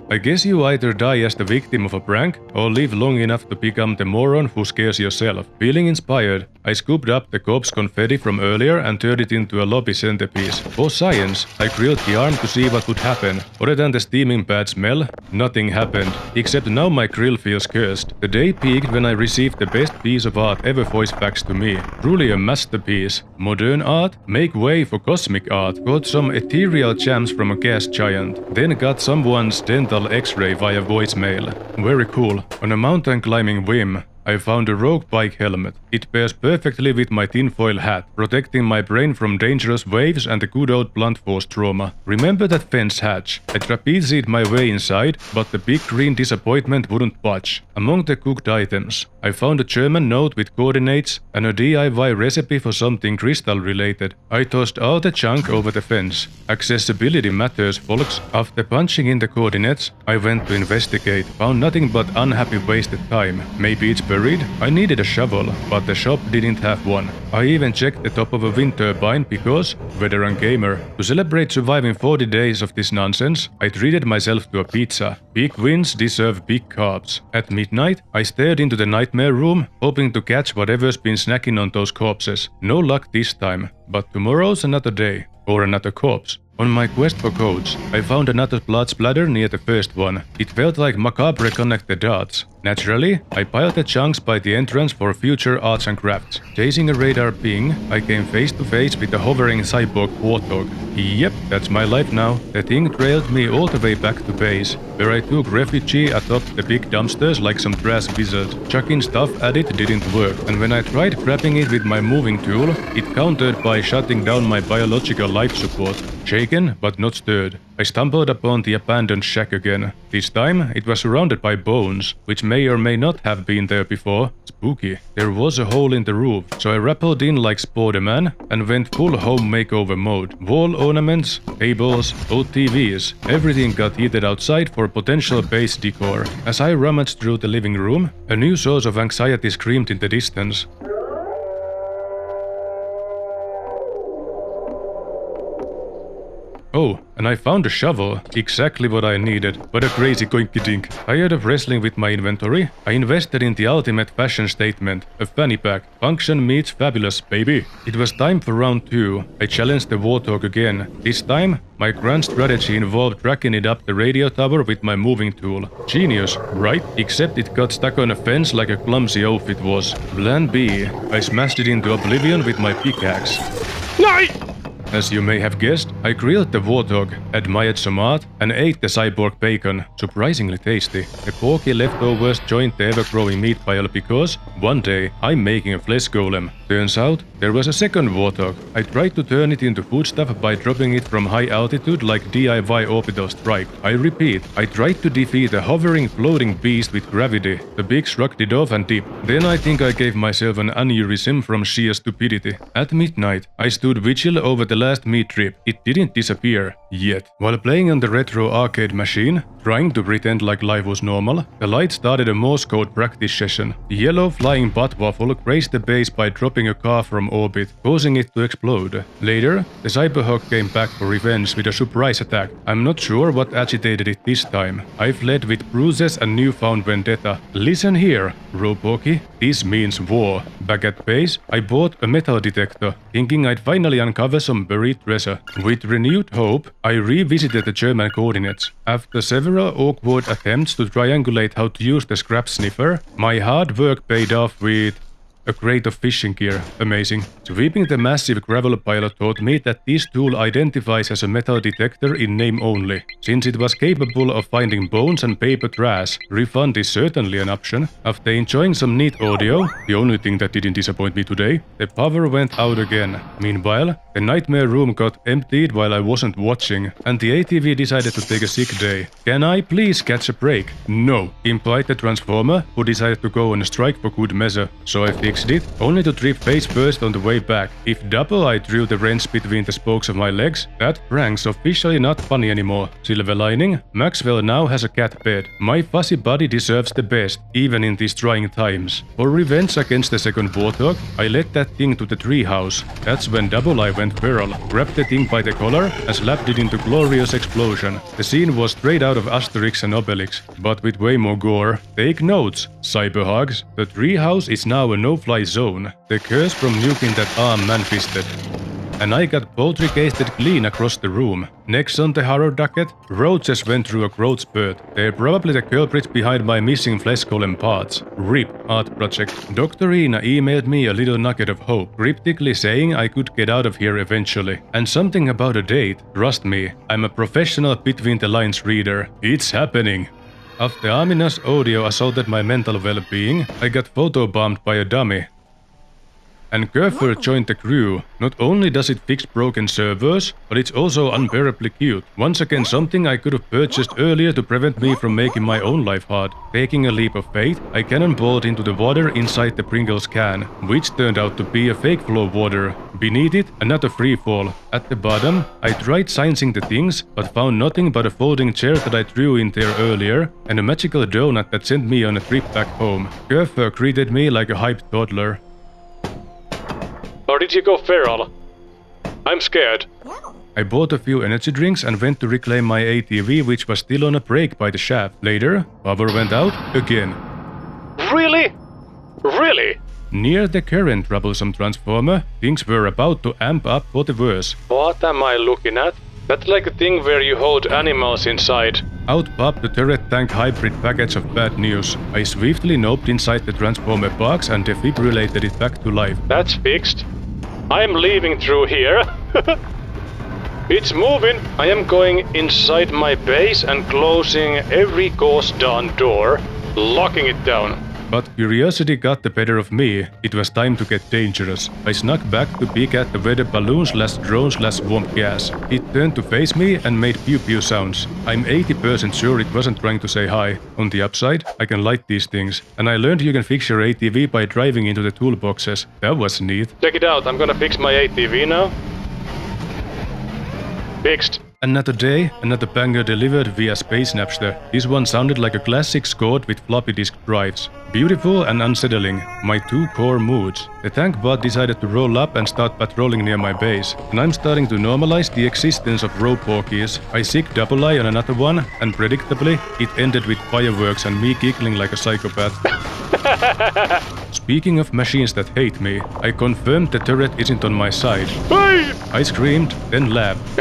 I guess you either die as the victim of a prank or live long enough to become the moron who scares yourself. Feeling inspired, I scooped up the corpse confetti from earlier and turned it into a lobby centerpiece. For science, I grilled the arm to see what would happen. Other than the steaming bad smell, nothing happened. Except now my grill feels cursed. The day peaked when I received the best piece of art ever voice faxed to me. Truly a masterpiece. Modern art? Make way for cosmic art. Got some ethereal gems from a gas giant. Then got someone's dental x-ray via voicemail. Very cool. On a mountain climbing whim, I found a rogue bike helmet. It pairs perfectly with my tinfoil hat, protecting my brain from dangerous waves and the good old blunt force trauma. Remember that fence hatch? I trapezied my way inside, but the big green disappointment wouldn't budge. Among the cooked items, I found a German note with coordinates and a DIY recipe for something crystal related. I tossed all the junk over the fence. Accessibility matters, folks. After punching in the coordinates, I went to investigate. Found nothing but unhappy wasted time. Maybe it's buried? I needed a shovel, but the shop didn't have one. I even checked the top of a wind turbine because, veteran gamer, to celebrate surviving 40 days of this nonsense, I treated myself to a pizza. Big wins deserve big carbs. At midnight, I stared into the nightmare room, hoping to catch whatever's been snacking on those corpses. No luck this time, but tomorrow's another day. Or another corpse. On my quest for codes, I found another blood splatter near the first one. It felt like macabre connected dots. Naturally, I piled the chunks by the entrance for future arts and crafts. Chasing a radar ping, I came face to face with a hovering cyborg warthog. Yep, that's my life now. The thing trailed me all the way back to base, where I took refuge atop the big dumpsters like some trash wizard. Chucking stuff at it didn't work, and when I tried grabbing it with my moving tool, it countered by shutting down my biological life support. Shaken, but not stirred, I stumbled upon the abandoned shack again. This time, it was surrounded by bones, which may or may not have been there before. Spooky. There was a hole in the roof, so I rappelled in like Spider-Man and went full home makeover mode. Wall ornaments, tables, old TVs, everything got heated outside for potential base decor. As I rummaged through the living room, a new source of anxiety screamed in the distance. Oh, and I found a shovel, exactly what I needed, but a crazy coinkydink. Tired of wrestling with my inventory, I invested in the ultimate fashion statement, a fanny pack. Function meets fabulous, baby. It was time for round 2. I challenged the warthog again. This time, my grand strategy involved tracking it up the radio tower with my moving tool. Genius, right? Except it got stuck on a fence like a clumsy oaf it was. Plan B. I smashed it into oblivion with my pickaxe. Why? As you may have guessed, I grilled the warthog, admired some art, and ate the cyborg bacon. Surprisingly tasty. The porky leftovers joined the ever-growing meat pile because, one day, I'm making a flesh golem. Turns out, there was a second warthog. I tried to turn it into foodstuff by dropping it from high altitude like DIY orbital strike. I repeat, I tried to defeat a hovering floating beast with gravity. The big shrugged it off and dipped. Then I think I gave myself an aneurysm from sheer stupidity. At midnight, I stood vigil over the last meat trip. It didn't disappear. Yet. While playing on the retro arcade machine, trying to pretend like life was normal, the light started a Morse code practice session. The yellow flying butt waffle grazed the base by dropping a car from orbit, causing it to explode. Later, the Cyberhawk came back for revenge with a surprise attack. I'm not sure what agitated it this time. I fled with bruises and newfound vendetta. Listen here, Roporky. This means war. Back at base, I bought a metal detector, thinking I'd finally uncover some buried treasure. With renewed hope, I revisited the German coordinates. After several awkward attempts to triangulate how to use the scrap sniffer, my hard work paid off with a crate of fishing gear. Amazing. Sweeping the massive gravel pile taught me that this tool identifies as a metal detector in name only. Since it was capable of finding bones and paper trash, refund is certainly an option. After enjoying some neat audio, the only thing that didn't disappoint me today, the power went out again. Meanwhile, the nightmare room got emptied while I wasn't watching, and the ATV decided to take a sick day. Can I please catch a break? No, implied the Transformer, who decided to go on a strike for good measure. So I fixed it, only to trip face first on the way back. If double I drew the wrench between the spokes of my legs, that prank's officially not funny anymore. Silver lining, Maxwell now has a cat bed. My fuzzy body deserves the best, even in these trying times. For revenge against the second warthog, I led that thing to the treehouse. That's when double I went went feral, grabbed the thing by the collar and slapped it into glorious explosion. The scene was straight out of Asterix and Obelix, but with way more gore. Take notes, cyberhogs. The treehouse is now a no-fly zone. The curse from nuking that arm man-fisted. And I got poultry-casted clean across the room. Next on the horror docket, roaches went through a growth spurt. They're probably the culprits behind my missing flesh golem parts. RIP art project. Dr. Ina emailed me a little nugget of hope, cryptically saying I could get out of here eventually. And something about a date. Trust me, I'm a professional between-the-lines reader. It's happening. After ominous audio assaulted my mental well-being, I got photobombed by a dummy. And Kerfer joined the crew. Not only does it fix broken servers, but it's also unbearably cute. Once again, something I could have purchased earlier to prevent me from making my own life hard. Taking a leap of faith, I cannonballed into the water inside the Pringles can, which turned out to be a fake flow water. Beneath it, another free fall. At the bottom, I tried sciencing the things, but found nothing but a folding chair that I threw in there earlier, and a magical donut that sent me on a trip back home. Kerfer greeted me like a hyped toddler. Or did you go feral? I'm scared. I bought a few energy drinks and went to reclaim my ATV, which was still on a break by the shaft. Later, power went out again. Really? Really? Near the current troublesome transformer, things were about to amp up for the worse. What am I looking at? That's like a thing where you hold animals inside. Out popped the turret tank hybrid package of bad news. I swiftly noped inside the transformer box and defibrillated it back to life. That's fixed. I'm leaving through here. It's moving. I am going inside my base and closing every ghost dawn door, locking it down. But curiosity got the better of me. It was time to get dangerous. I snuck back to peek at the weather balloon/drone/swamp gas. It turned to face me and made pew-pew sounds. I'm 80% sure it wasn't trying to say hi. On the upside, I can light these things. And I learned you can fix your ATV by driving into the toolboxes. That was neat. Check it out, I'm gonna fix my ATV now. Fixed. Another day, another banger delivered via Space Napster. This one sounded like a classic scored with floppy disk drives. Beautiful and unsettling, my two core moods. The tank bot decided to roll up and start patrolling near my base, and I'm starting to normalize the existence of rope porkies. I sick double eye on another one, and predictably, it ended with fireworks and me giggling like a psychopath. Speaking of machines that hate me, I confirmed the turret isn't on my side. Hey! I screamed, then laughed.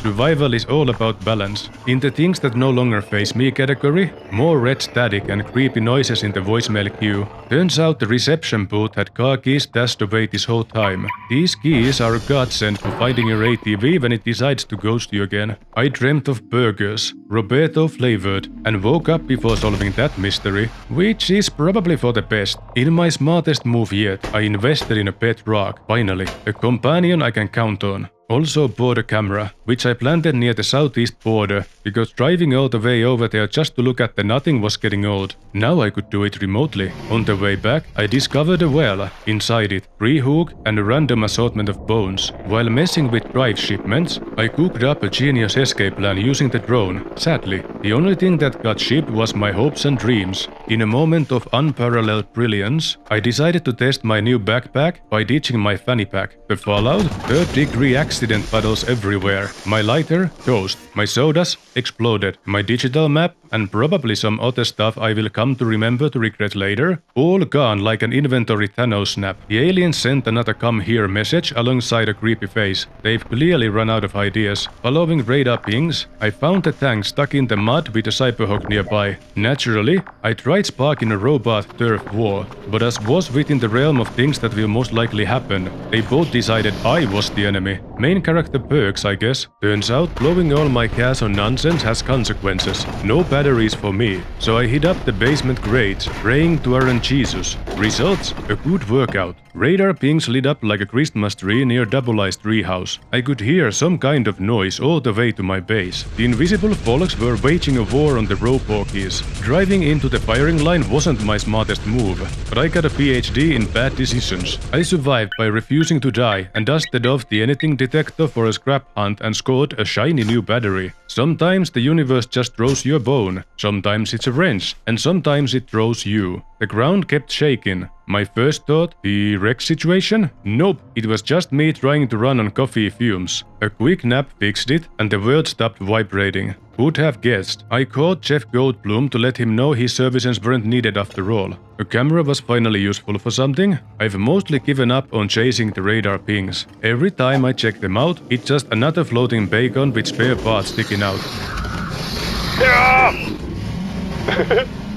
Survival is all about balance. In the things that no longer face me category, more red static and creepy noises in the voicemail queue. Turns out the reception booth had car keys stashed away this whole time. These keys are a godsend for finding your ATV when it decides to ghost you again. I dreamt of burgers, Roberto flavored, and woke up before solving that mystery, which is probably for the best. In my smartest move yet, I invested in a pet rock, finally, a companion I can count on. Also bought a camera, which I planted near the southeast border, because driving all the way over there just to look at the nothing was getting old. Now I could do it remotely. On the way back, I discovered a well. Inside it, pre-hook and a random assortment of bones. While messing with drive shipments, I cooked up a genius escape plan using the drone. Sadly, the only thing that got shipped was my hopes and dreams. In a moment of unparalleled brilliance, I decided to test my new backpack by ditching my fanny pack. The fallout? Third-degree accident puddles everywhere. My lighter? Toast. My sodas? Exploded. My digital map? And probably some other stuff I will come to remember to regret later? All gone like an inventory Thanos snap. The aliens sent another come here message alongside a creepy face. They've clearly run out of ideas. Following radar pings, I found the tank stuck in the mud with a cyberhawk nearby. Naturally, I tried sparking a robot turf war, but as was within the realm of things that will most likely happen, they both decided I was the enemy. Main character perks, I guess. Turns out, blowing all my cash on nonsense has consequences. No batteries for me, so I hit up the basement grates, praying to Aaron Jesus. Results? A good workout. Radar pings lit up like a Christmas tree near Double I's treehouse. I could hear some kind of noise all the way to my base. The invisible folks were waging a war on the rope porkies. Driving into the firing line wasn't my smartest move, but I got a PhD in bad decisions. I survived by refusing to die and dusted off the anything detector detector for a scrap hunt and scored a shiny new battery. Sometimes the universe just throws you a bone, sometimes it's a wrench, and sometimes it throws you. The ground kept shaking. My first thought, the wreck situation? Nope, it was just me trying to run on coffee fumes. A quick nap fixed it, and the world stopped vibrating. Who'd have guessed? I called Jeff Goldblum to let him know his services weren't needed after all. A camera was finally useful for something. I've mostly given up on chasing the radar pings. Every time I check them out, it's just another floating bacon with spare parts sticking out.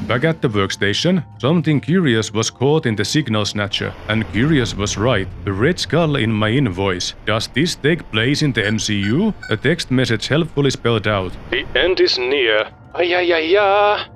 Back at the workstation, something curious was caught in the signal snatcher, and curious was right. The red skull in my invoice. Does this take place in the MCU? A text message helpfully spelled out. The end is near.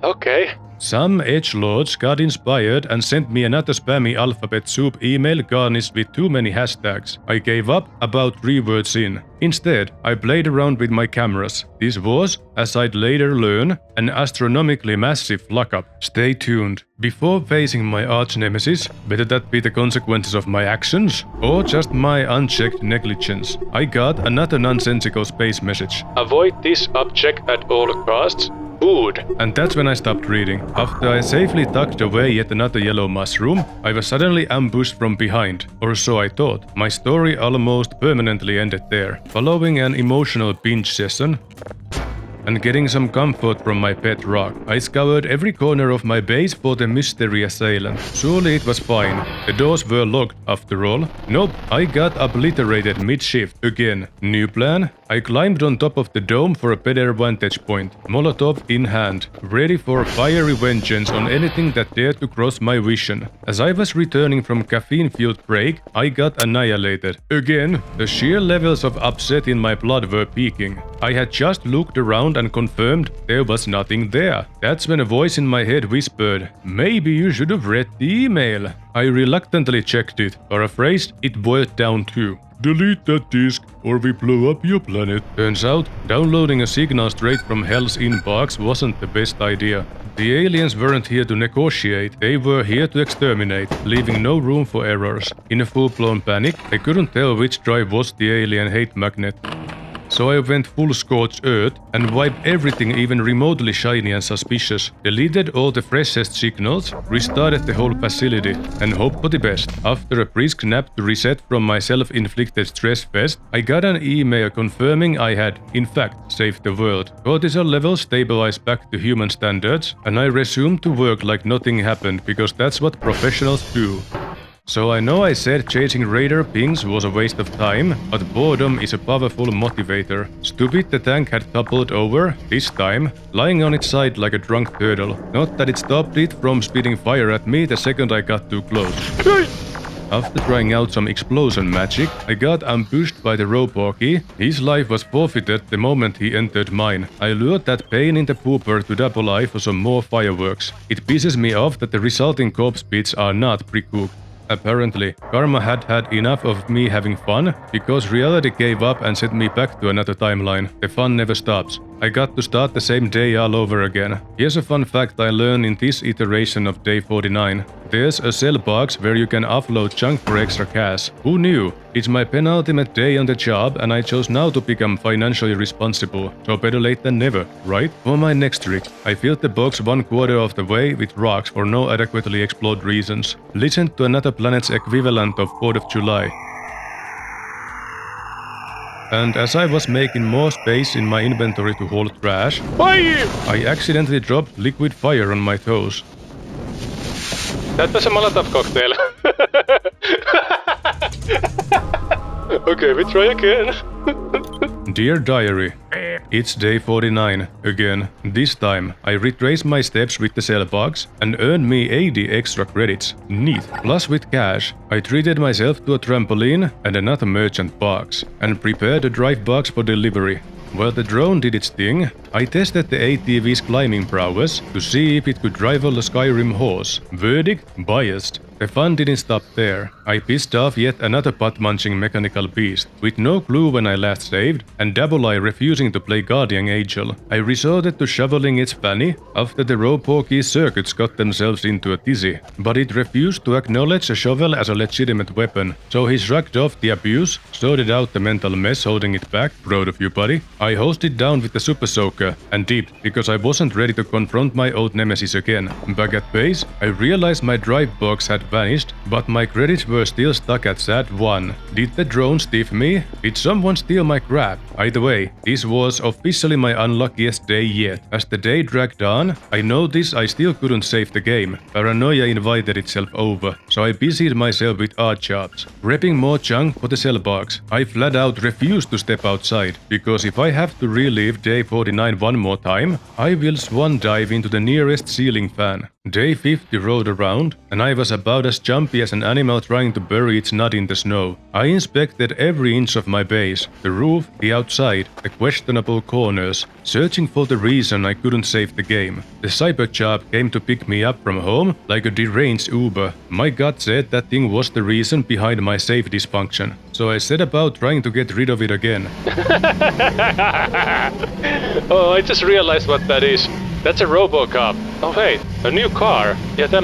Okay. Some edgelords got inspired and sent me another spammy alphabet soup email garnished with too many hashtags. I gave up about 3 words in. Instead, I played around with my cameras. This was, as I'd later learn, an astronomically massive fuck-up. Stay tuned. Before facing my arch-nemesis, whether that be the consequences of my actions or just my unchecked negligence, I got another nonsensical space message. Avoid this object at all costs. Food. And that's when I stopped reading. After I safely tucked away yet another yellow mushroom, I was suddenly ambushed from behind. Or so I thought. My story almost permanently ended there. Following an emotional binge session, and getting some comfort from my pet rock, I scoured every corner of my base for the mystery assailant. Surely it was fine. The doors were locked after all. Nope, I got obliterated mid-shift again. New plan? I climbed on top of the dome for a better vantage point, Molotov in hand, ready for fiery vengeance on anything that dared to cross my vision. As I was returning from caffeine-fueled break, I got annihilated. Again, the sheer levels of upset in my blood were peaking. I had just looked around and confirmed there was nothing there. That's when a voice in my head whispered, "Maybe you should have read the email." I reluctantly checked it. Paraphrased, it boiled down to, "Delete that disk or we blow up your planet." Turns out, downloading a signal straight from Hell's inbox wasn't the best idea. The aliens weren't here to negotiate, they were here to exterminate, leaving no room for errors. In a full-blown panic, I couldn't tell which drive was the alien hate magnet. So I went full scorched earth and wiped everything even remotely shiny and suspicious, deleted all the freshest signals, restarted the whole facility, and hoped for the best. After a brisk nap to reset from my self-inflicted stress fest, I got an email confirming I had, in fact, saved the world. Cortisol levels stabilized back to human standards, and I resumed to work like nothing happened because that's what professionals do. So I know I said chasing radar pings was a waste of time, but boredom is a powerful motivator. Stupid the tank had toppled over, this time, lying on its side like a drunk turtle. Not that it stopped it from spitting fire at me the second I got too close. After trying out some explosion magic, I got ambushed by the Roborky. His life was forfeited the moment he entered mine. I lured that pain in the pooper to double eye for some more fireworks. It pisses me off that the resulting corpse bits are not pre-cooked. Apparently, karma had had enough of me having fun, because reality gave up and sent me back to another timeline. The fun never stops. I got to start the same day all over again. Here's a fun fact I learned in this iteration of day 49. There's a sell box where you can offload junk for extra cash. Who knew? It's my penultimate day on the job and I chose now to become financially responsible. So better late than never, right? For my next trick, I filled the box 1/4 of the way with rocks for no adequately explored reasons. Listen to another planet's equivalent of 4th of July. And as I was making more space in my inventory to hold trash, I accidentally dropped liquid fire on my toes. That was a Molotov cocktail. Okay, we try again. Dear Diary, it's day 49 again. This time, I retraced my steps with the cell box and earned me 80 extra credits. Neat. Plus with cash, I treated myself to a trampoline and another merchant box, and prepared a drive box for delivery. While the drone did its thing, I tested the ATV's climbing prowess to see if it could rival the Skyrim horse. Verdict: biased. The fun didn't stop there. I pissed off yet another butt-munching mechanical beast, with no clue when I last saved, and Double Eye refusing to play Guardian Angel. I resorted to shoveling its fanny after the Roporky's circuits got themselves into a tizzy, but it refused to acknowledge a shovel as a legitimate weapon, so he shrugged off the abuse, sorted out the mental mess holding it back, proud of you buddy. I hosted down with the Super Soaker, and dipped because I wasn't ready to confront my old nemesis again. Back at base, I realized my drive box had vanished, but my credits were still stuck at sad 1. Did the drone stiff me? Did someone steal my crap? Either way, this was officially my unluckiest day yet. As the day dragged on, I noticed I still couldn't save the game. Paranoia invited itself over, so I busied myself with odd jobs. Prepping more junk for the cell box. I flat out refused to step outside, because if I have to relive day 49 one more time, I will swan dive into the nearest ceiling fan. Day 50 rolled around, and I was about as jumpy as an animal trying to bury its nut in the snow. I inspected every inch of my base, the roof, the outside, the questionable corners, searching for the reason I couldn't save the game. The cyber job came to pick me up from home like a deranged Uber. My gut said that thing was the reason behind my save dysfunction, so I set about trying to get rid of it again. Oh, I just realized what that is. That's a RoboCop. Oh wait, a new car. Yeah, that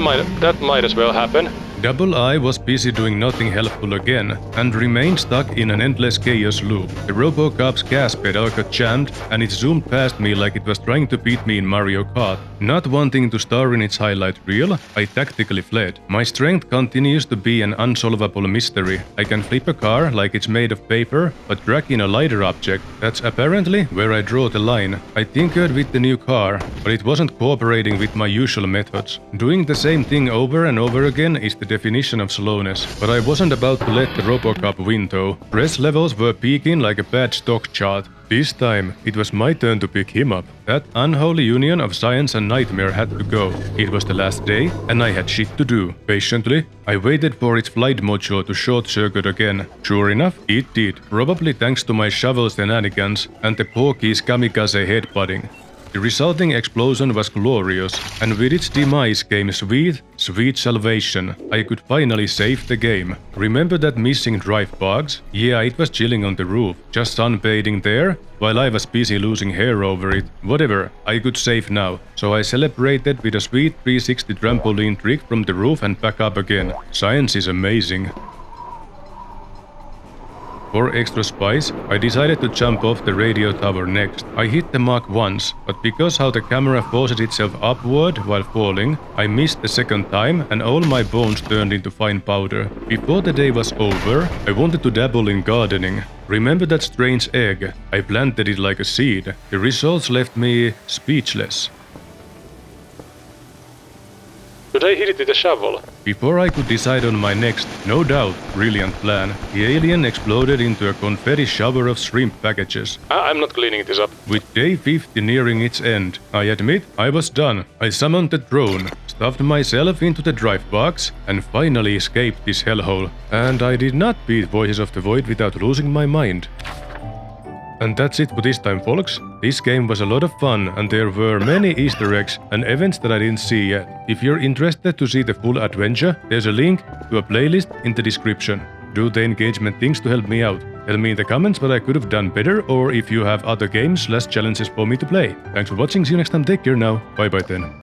might as well happen. Double Eye was busy doing nothing helpful again, and remained stuck in an endless chaos loop. The RoboCop's gas pedal got jammed, and it zoomed past me like it was trying to beat me in Mario Kart. Not wanting to star in its highlight reel, I tactically fled. My strength continues to be an unsolvable mystery. I can flip a car like it's made of paper, but drag in a lighter object. That's apparently where I draw the line. I tinkered with the new car, but it wasn't cooperating with my usual methods. Doing the same thing over and over again is the definition of slowness. But I wasn't about to let the RoboCop win though. Stress levels were peaking like a bad stock chart. This time, it was my turn to pick him up. That unholy union of science and nightmare had to go. It was the last day, and I had shit to do. Patiently, I waited for its flight module to short-circuit again. Sure enough, it did, probably thanks to my shovel shenanigans and the Porky's kamikaze headbutting. The resulting explosion was glorious, and with its demise came sweet, sweet salvation. I could finally save the game. Remember that missing drive box? Yeah, it was chilling on the roof, just sunbathing there, while I was busy losing hair over it. Whatever, I could save now. So I celebrated with a sweet 360 trampoline trick from the roof and back up again. Science is amazing. For extra spice, I decided to jump off the radio tower next. I hit the mark once, but because how the camera forces itself upward while falling, I missed the second time and all my bones turned into fine powder. Before the day was over, I wanted to dabble in gardening. Remember that strange egg? I planted it like a seed. The results left me speechless. Should I hit it with a shovel? Before I could decide on my next, no doubt, brilliant plan, the alien exploded into a confetti shower of shrimp packages. I'm not cleaning this up. With day 50 nearing its end, I admit I was done. I summoned the drone, stuffed myself into the drive box, and finally escaped this hellhole. And I did not beat Voices of the Void without losing my mind. And that's it for this time, folks. This game was a lot of fun, and there were many Easter eggs and events that I didn't see yet. If you're interested to see the full adventure, there's a link to a playlist in the description. Do the engagement things to help me out. Tell me in the comments what I could have done better, or if you have other games/challenges for me to play. Thanks for watching, see you next time, take care now, bye bye then.